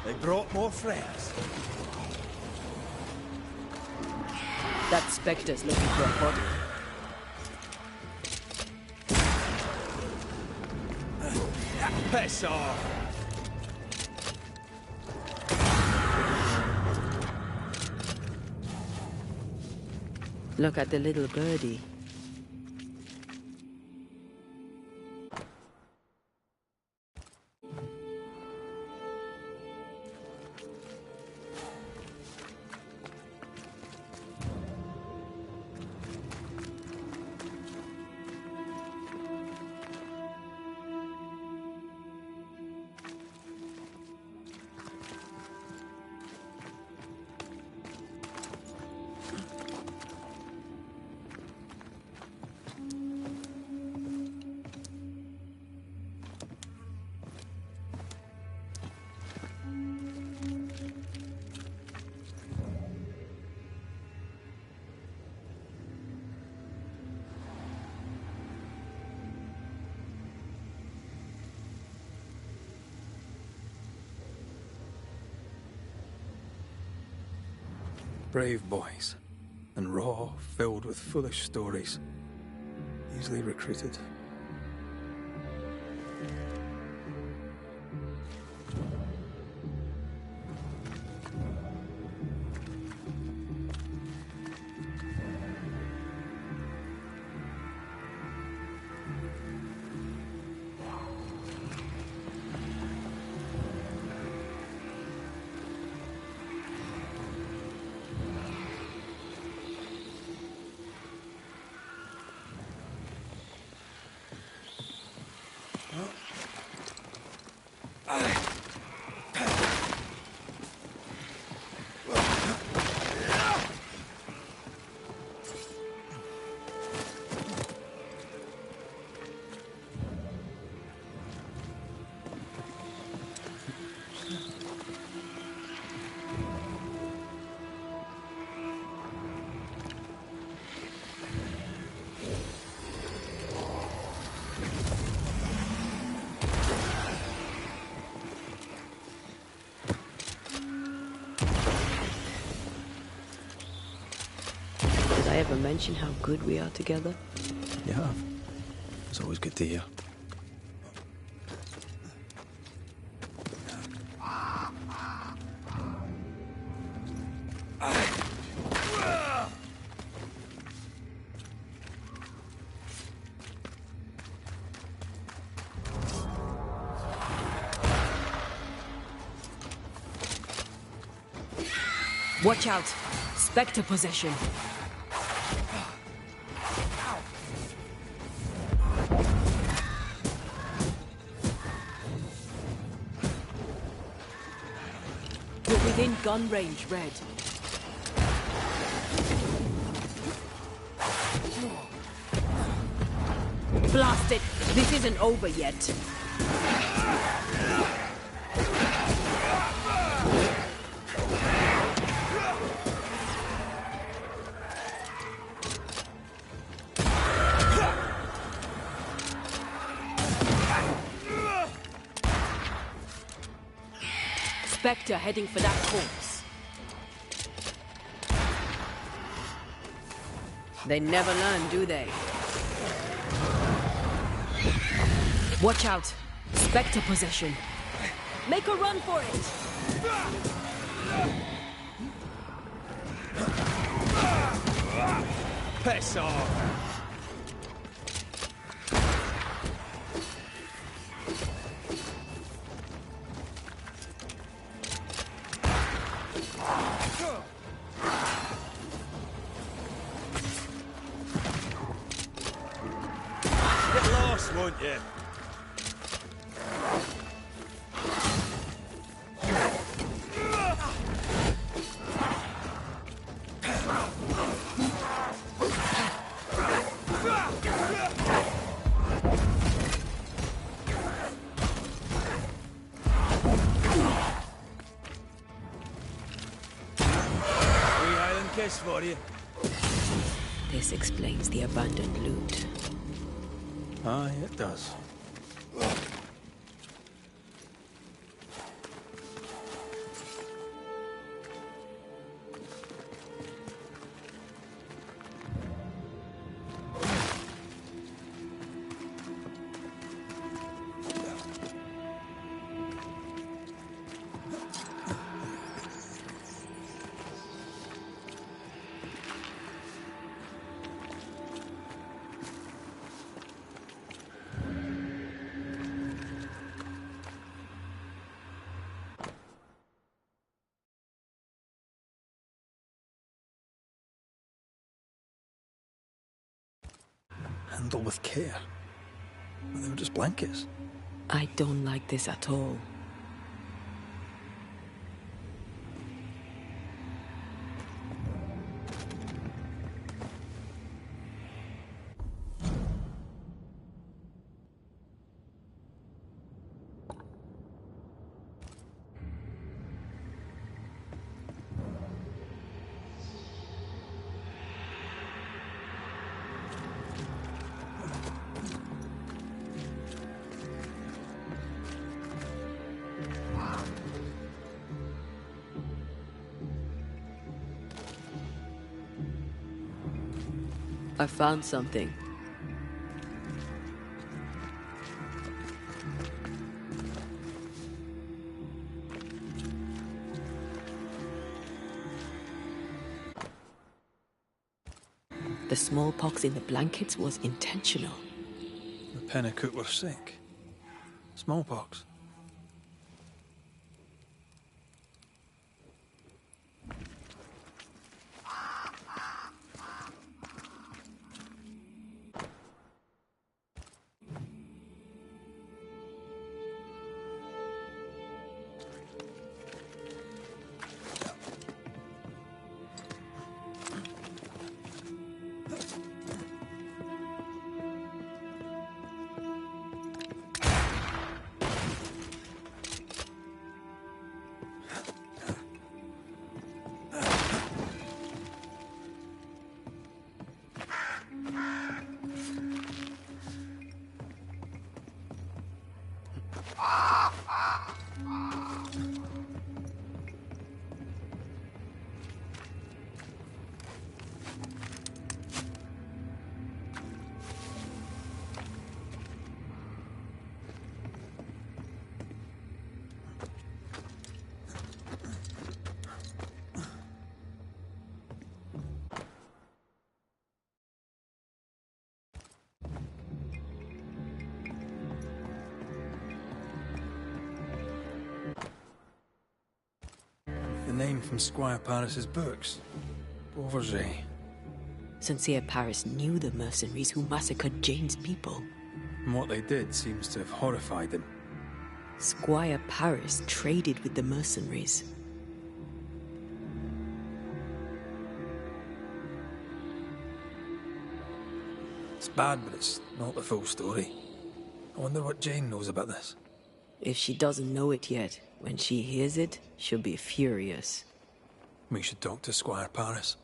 They brought more friends. That Spectre's looking for a body. Piss off! Look at the little birdie. Brave boys, and raw, filled with foolish stories. Easily recruited. Did I ever mention how good we are together? Yeah. It's always good to hear. Watch out! Spectre possession. You're within gun range, Red. Blast it! This isn't over yet. Spectre heading for that corpse. They never learn, do they? Watch out! Spectre possession. Make a run for it! Piss off! Get lost, won't you? kiss for you. This explains the abandoned loot. Aye, it does. Handle with care. They were just blankets. I don't like this at all. I found something. The smallpox in the blankets was intentional. The Pennicoot were sick. Smallpox. The name from Squire Paris's books. Beauverger. Sincere Paris knew the mercenaries who massacred Jane's people. And what they did seems to have horrified them. Squire Paris traded with the mercenaries. It's bad, but it's not the full story. I wonder what Jane knows about this. If she doesn't know it yet, when she hears it, she'll be furious. We should talk to Squire Paris.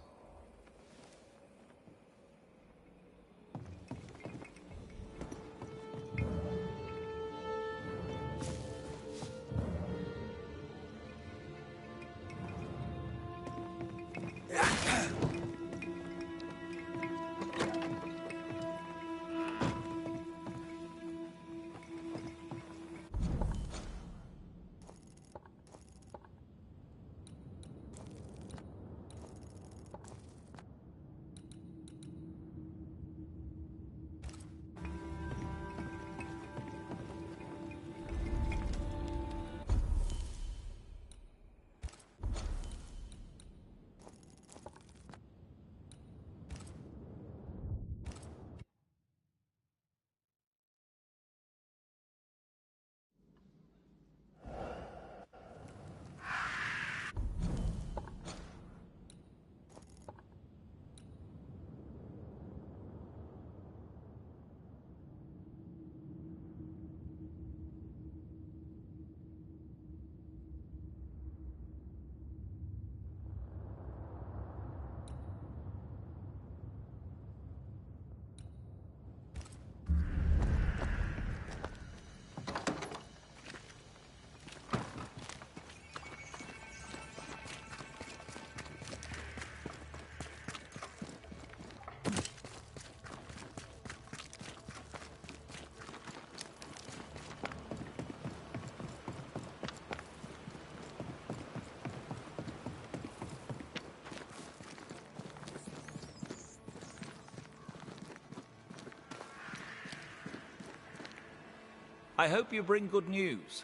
I hope you bring good news.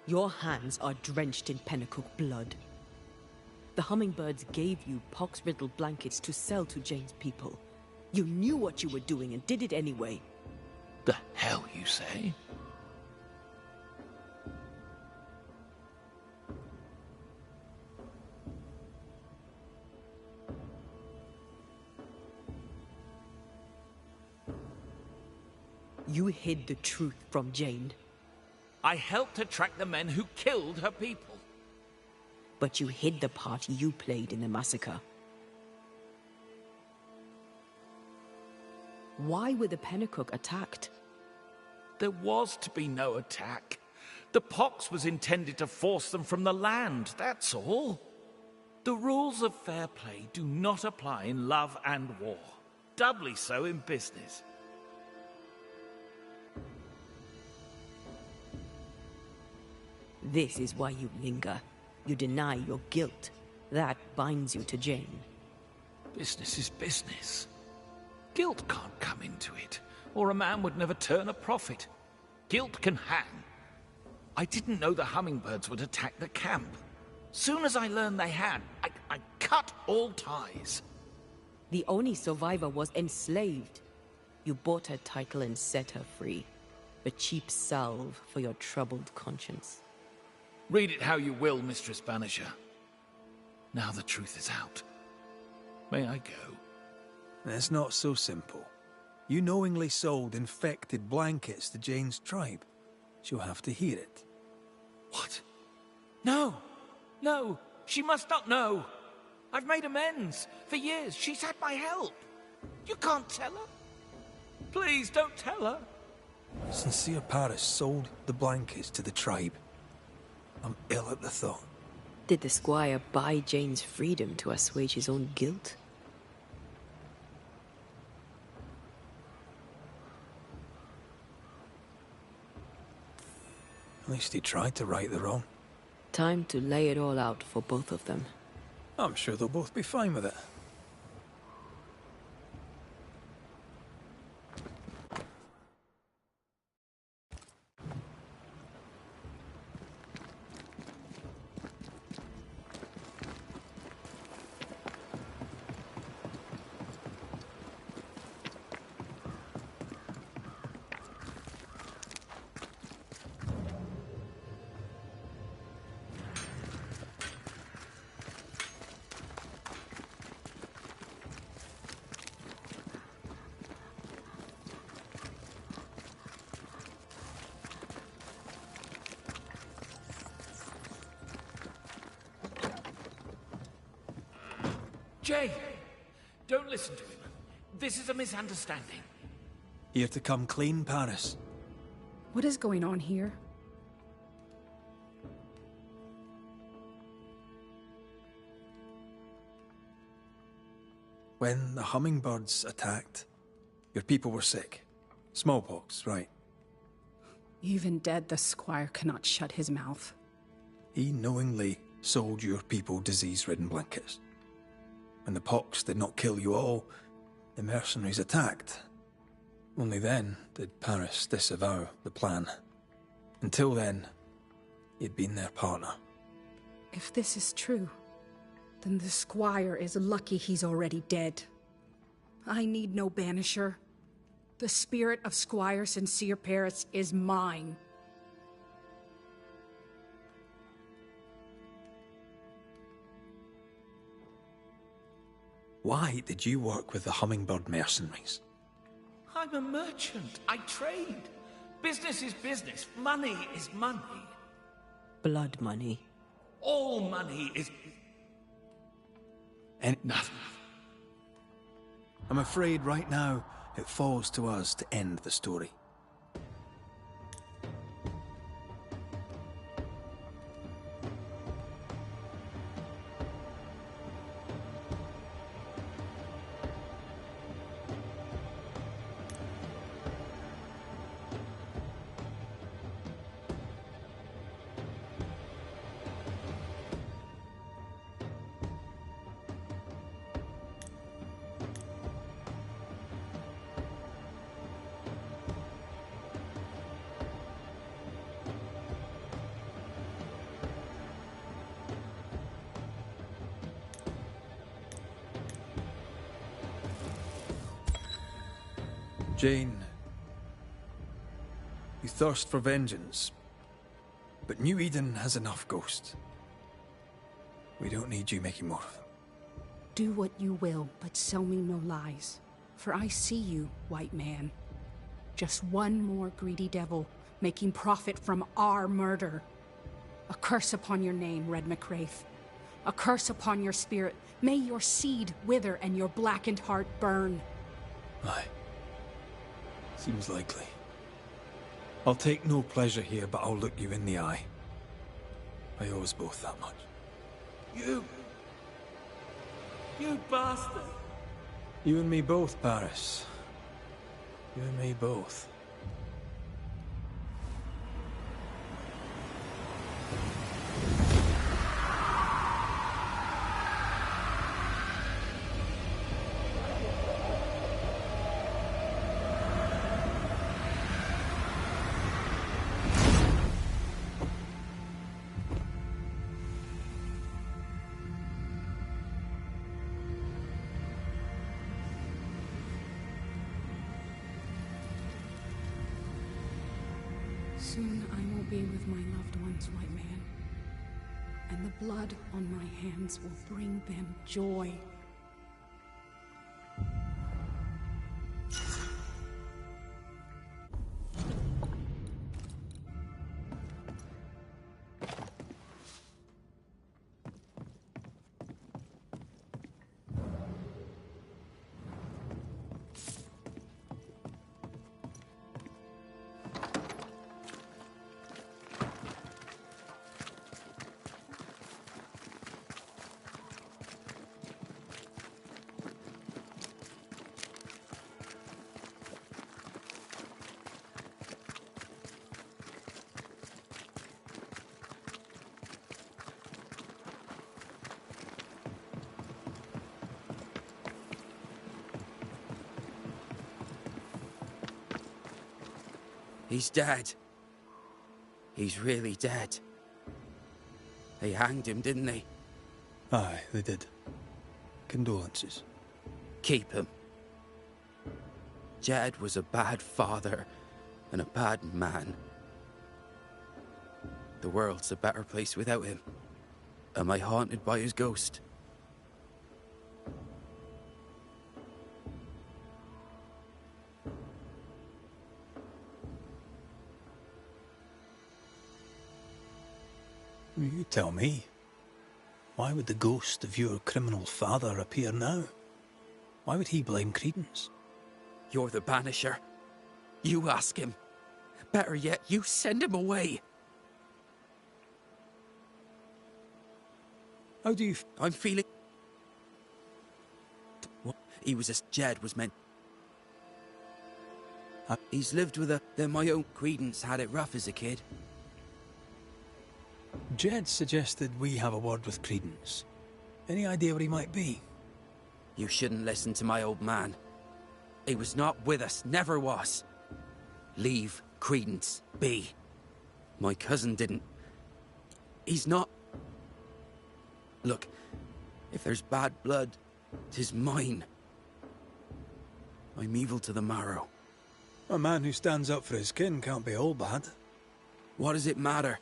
Your hands are drenched in Pennacook blood. The hummingbirds gave you pox-riddled blankets to sell to Jane's people. You knew what you were doing and did it anyway. The hell you say? You hid the truth from Jane. I helped to track the men who killed her people. But you hid the part you played in the massacre. Why were the Pennacook attacked? There was to be no attack. The pox was intended to force them from the land, that's all. The rules of fair play do not apply in love and war. Doubly so in business. This is why you linger. You deny your guilt. That binds you to Jane. Business is business. Guilt can't come into it, or a man would never turn a profit. Guilt can hang. I didn't know the hummingbirds would attack the camp. Soon as I learned they had, I cut all ties. The only survivor was enslaved. You bought her title and set her free. A cheap salve for your troubled conscience. Read it how you will, Mistress Banisher. Now the truth is out. May I go? It's not so simple. You knowingly sold infected blankets to Jane's tribe. She'll have to hear it. What? No! No! She must not know! I've made amends. For years, she's had my help. You can't tell her? Please, don't tell her. Sincere Paris sold the blankets to the tribe. I'm ill at the thought. Did the squire buy Jane's freedom to assuage his own guilt? At least he tried to right the wrong. Time to lay it all out for both of them. I'm sure they'll both be fine with it. Jay! Don't listen to him. This is a misunderstanding. Here to come clean, Paris. What is going on here? When the hummingbirds attacked, your people were sick. Smallpox, right? Even dead, the squire cannot shut his mouth. He knowingly sold your people disease-ridden blankets. When the pox did not kill you all, the mercenaries attacked. Only then did Paris disavow the plan. Until then, he'd been their partner. If this is true, then the squire is lucky he's already dead. I need no banisher. The spirit of Squire Sincere Paris is mine. Why did you work with the hummingbird mercenaries? I'm a merchant. I trade. Business is business. Money is money. Blood money. All money is... Nothing. I'm afraid right now it falls to us to end the story. Jane, you thirst for vengeance, but New Eden has enough ghosts. We don't need you making more of them. Do what you will, but sell me no lies. For I see you, white man. Just one more greedy devil, making profit from our murder. A curse upon your name, Red McWraith. A curse upon your spirit. May your seed wither and your blackened heart burn. Aye. Seems likely. I'll take no pleasure here, but I'll look you in the eye. I owe us both that much. You bastard! You and me both, Paris. You and me both. Soon I will be with my loved ones, white man. And the blood on my hands will bring them joy. He's dead. He's really dead. They hanged him, didn't they? Aye, they did. Condolences. Keep him. Jed was a bad father and a bad man. The world's a better place without him. Am I haunted by his ghost? You tell me. Why would the ghost of your criminal father appear now? Why would he blame Credence? You're the Banisher. You ask him. Better yet, you send him away. How do you... I'm feeling... He was as Jed was meant. He's lived with a... Then my own Credence had it rough as a kid. Jed suggested we have a word with Credence. Any idea where he might be? You shouldn't listen to my old man. He was not with us, never was. Leave Credence be. My cousin didn't. He's not... Look, if there's bad blood, 'tis mine. I'm evil to the marrow. A man who stands up for his kin can't be all bad. What does it matter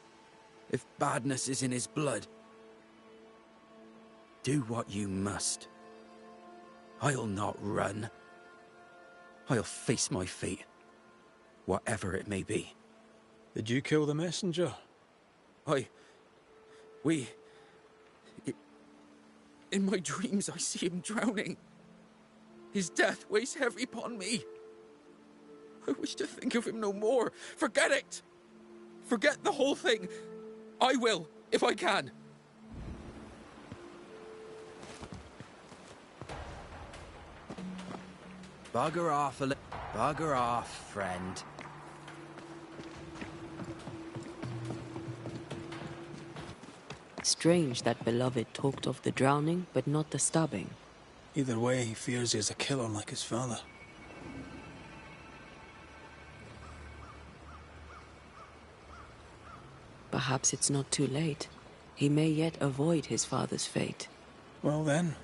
if badness is in his blood? Do what you must. I'll not run. I'll face my fate, whatever it may be. Did you kill the messenger? In my dreams I see him drowning. His death weighs heavy upon me. I wish to think of him no more. Forget it! Forget the whole thing. I will, if I can. Bugger off, bugger off, friend. Strange that Beloved talked of the drowning, but not the stabbing. Either way, he fears he is a killer like his father. Perhaps it's not too late. He may yet avoid his father's fate. Well then,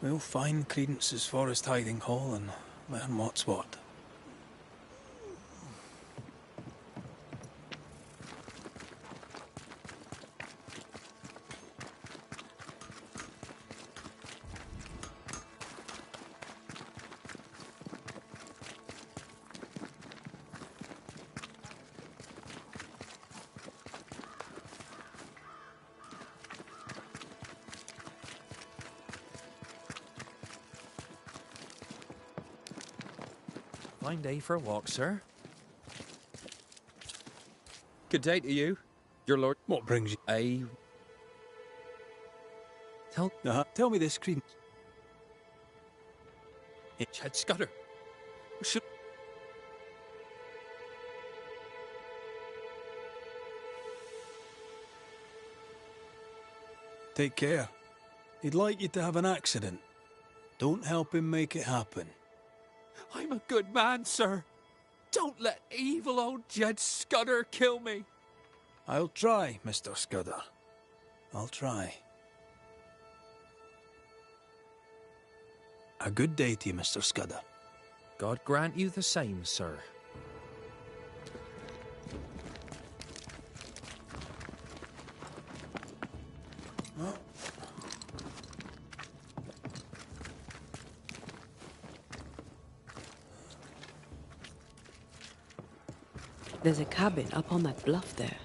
we'll find Credence's forest hiding hole and learn what's what. Fine day for a walk, sir. Good day to you, your lord. What brings you? Tell me this, Credence. Chad Scudder. Should... Take care. He'd like you to have an accident. Don't help him make it happen. I'm a good man, sir. Don't let evil old Jed Scudder kill me. I'll try, Mr. Scudder. I'll try. A good day to you, Mr. Scudder. God grant you the same, sir. Oh. There's a cabin up on that bluff there.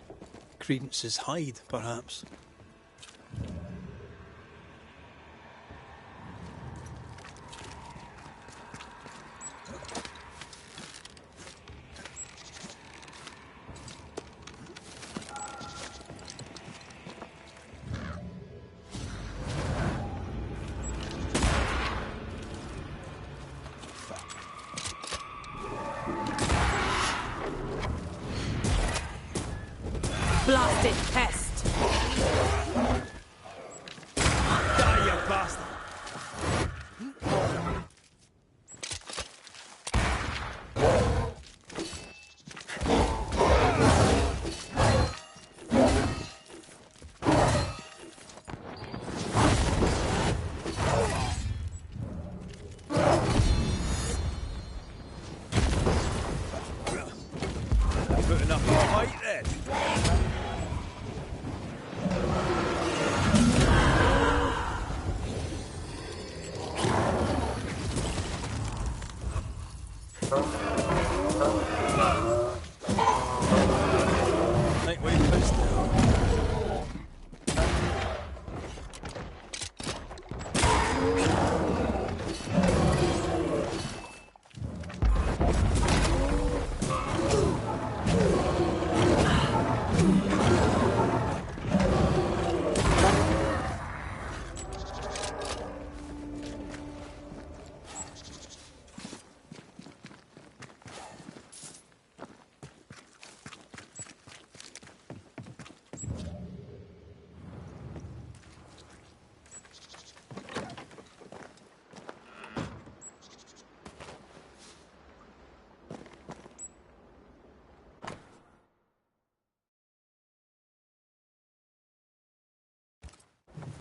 Credence's hide, perhaps. Blasted pest! Die, you bastard! Putting up a fight then. Lightweight pistol.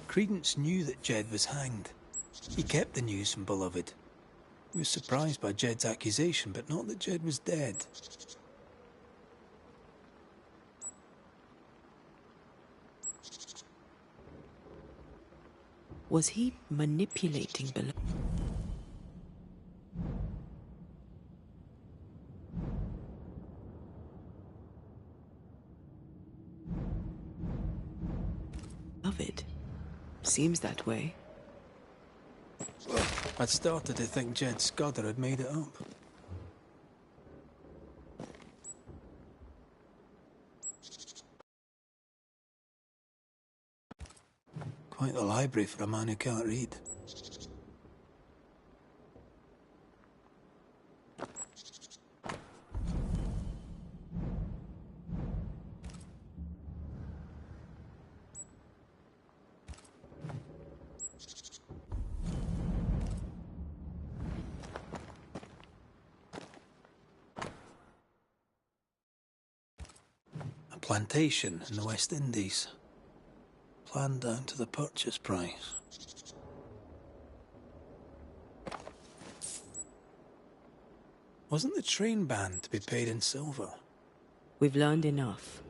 Credence knew that Jed was hanged. He kept the news from Beloved. He was surprised by Jed's accusation, but not that Jed was dead. Was he manipulating Beloved? Seems that way. I'd started to think Jed Scudder had made it up. Quite the library for a man who can't read. A plantation in the West Indies. Planned down to the purchase price. Wasn't the train band to be paid in silver? We've learned enough.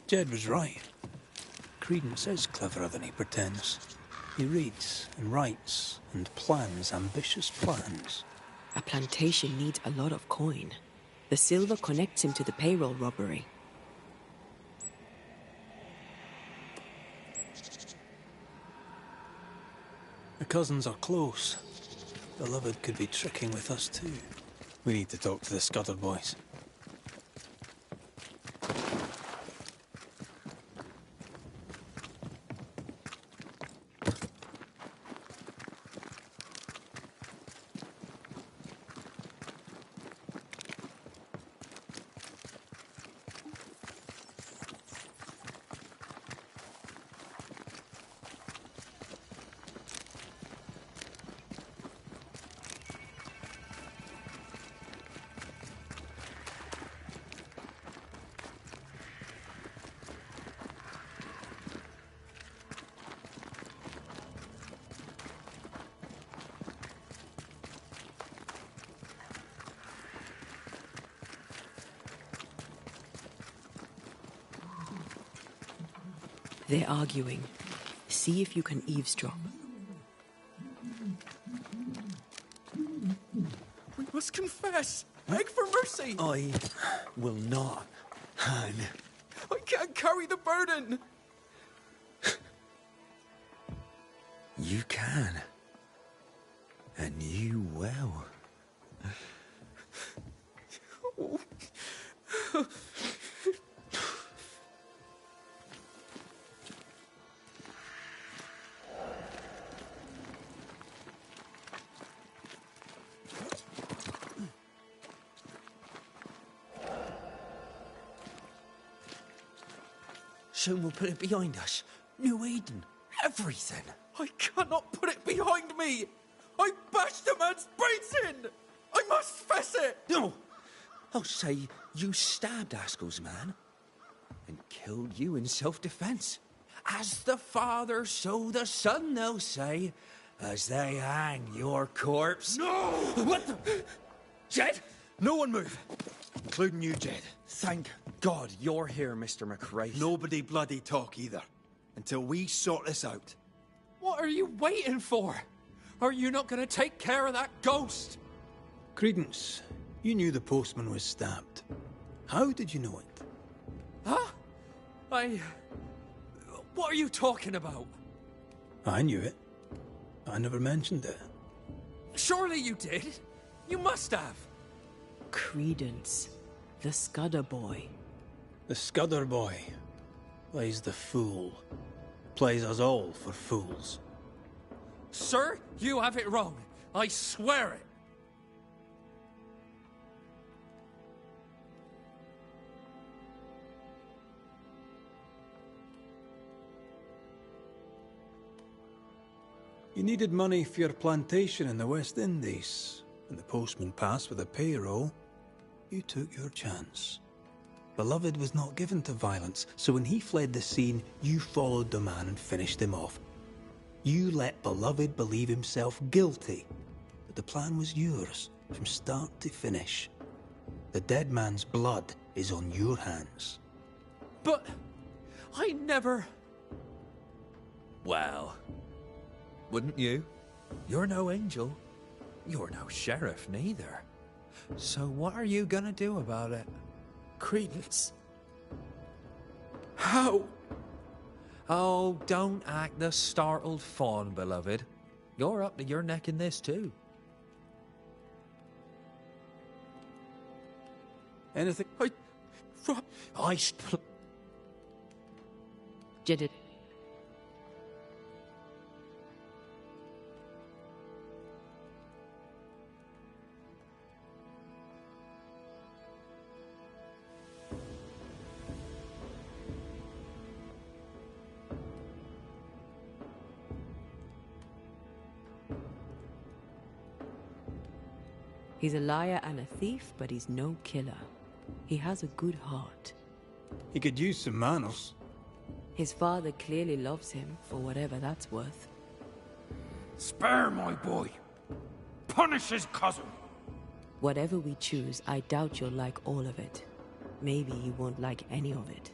Jed was right. Credence is cleverer than he pretends. He reads and writes and plans ambitious plans. A plantation needs a lot of coin. The silver connects him to the payroll robbery. The cousins are close. Beloved could be tricking with us too. We need to talk to the Scudder boys. They're arguing. See if you can eavesdrop. We must confess. Beg for mercy. I will not hang. I can't carry the burden. You can. And you will. Soon we'll put it behind us. New Eden. Everything. I cannot put it behind me. I bashed a man's brains in. I must fess it. No. I'll say you stabbed Askell's man and killed you in self-defense. As the father, so the son, they'll say, as they hang your corpse. No! What the? Jed? No one move. Including you, Jed. Thank God you're here, Mr. McRae. Nobody bloody talk either. Until we sort this out. What are you waiting for? Are you not going to take care of that ghost? Credence, you knew the postman was stabbed. How did you know it? Huh? What are you talking about? I knew it. I never mentioned it. Surely you did. You must have. Credence. The Scudder boy. The Scudder boy plays the fool. Plays us all for fools. Sir, you have it wrong. I swear it. You needed money for your plantation in the West Indies. When the postman passed with a payroll, you took your chance. Beloved was not given to violence, so when he fled the scene, you followed the man and finished him off. You let Beloved believe himself guilty, but the plan was yours, from start to finish. The dead man's blood is on your hands. But I never... Well, wouldn't you? You're no angel. You're no sheriff, neither. So what are you gonna do about it? Credence. How? Oh, don't act the startled fawn, beloved. You're up to your neck in this, too. Anything? Jedid. He's a liar and a thief, but he's no killer. He has a good heart. He could use some manners. His father clearly loves him, for whatever that's worth. Spare my boy. Punish his cousin. Whatever we choose, I doubt you'll like all of it. Maybe you won't like any of it.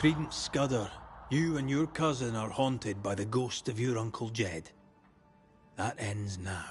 Credence Scudder, you and your cousin are haunted by the ghost of your Uncle Jed. That ends now.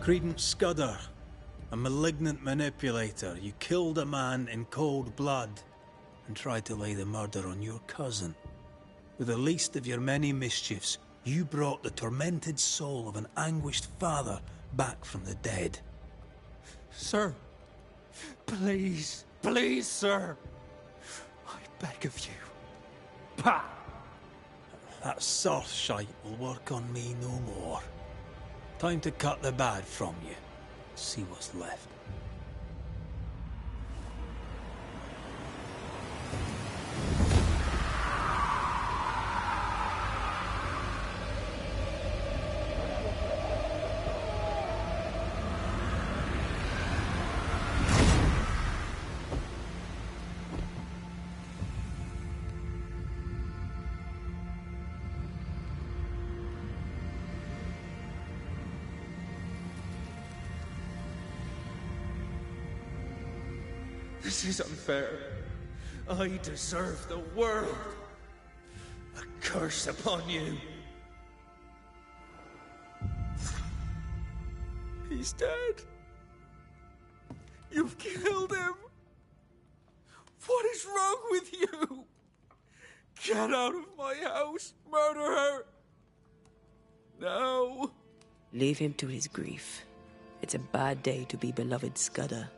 Credence Scudder, a malignant manipulator. You killed a man in cold blood and tried to lay the murder on your cousin. With the least of your many mischiefs, you brought the tormented soul of an anguished father back from the dead. Sir, please, please, sir. I beg of you. Pah! That soft shite will work on me no more. Time to cut the bad from you. See what's left. This is unfair. I deserve the world. A curse upon you. He's dead. You've killed him. What is wrong with you? Get out of my house, murderer. No. Leave him to his grief. It's a bad day to be beloved Scudder.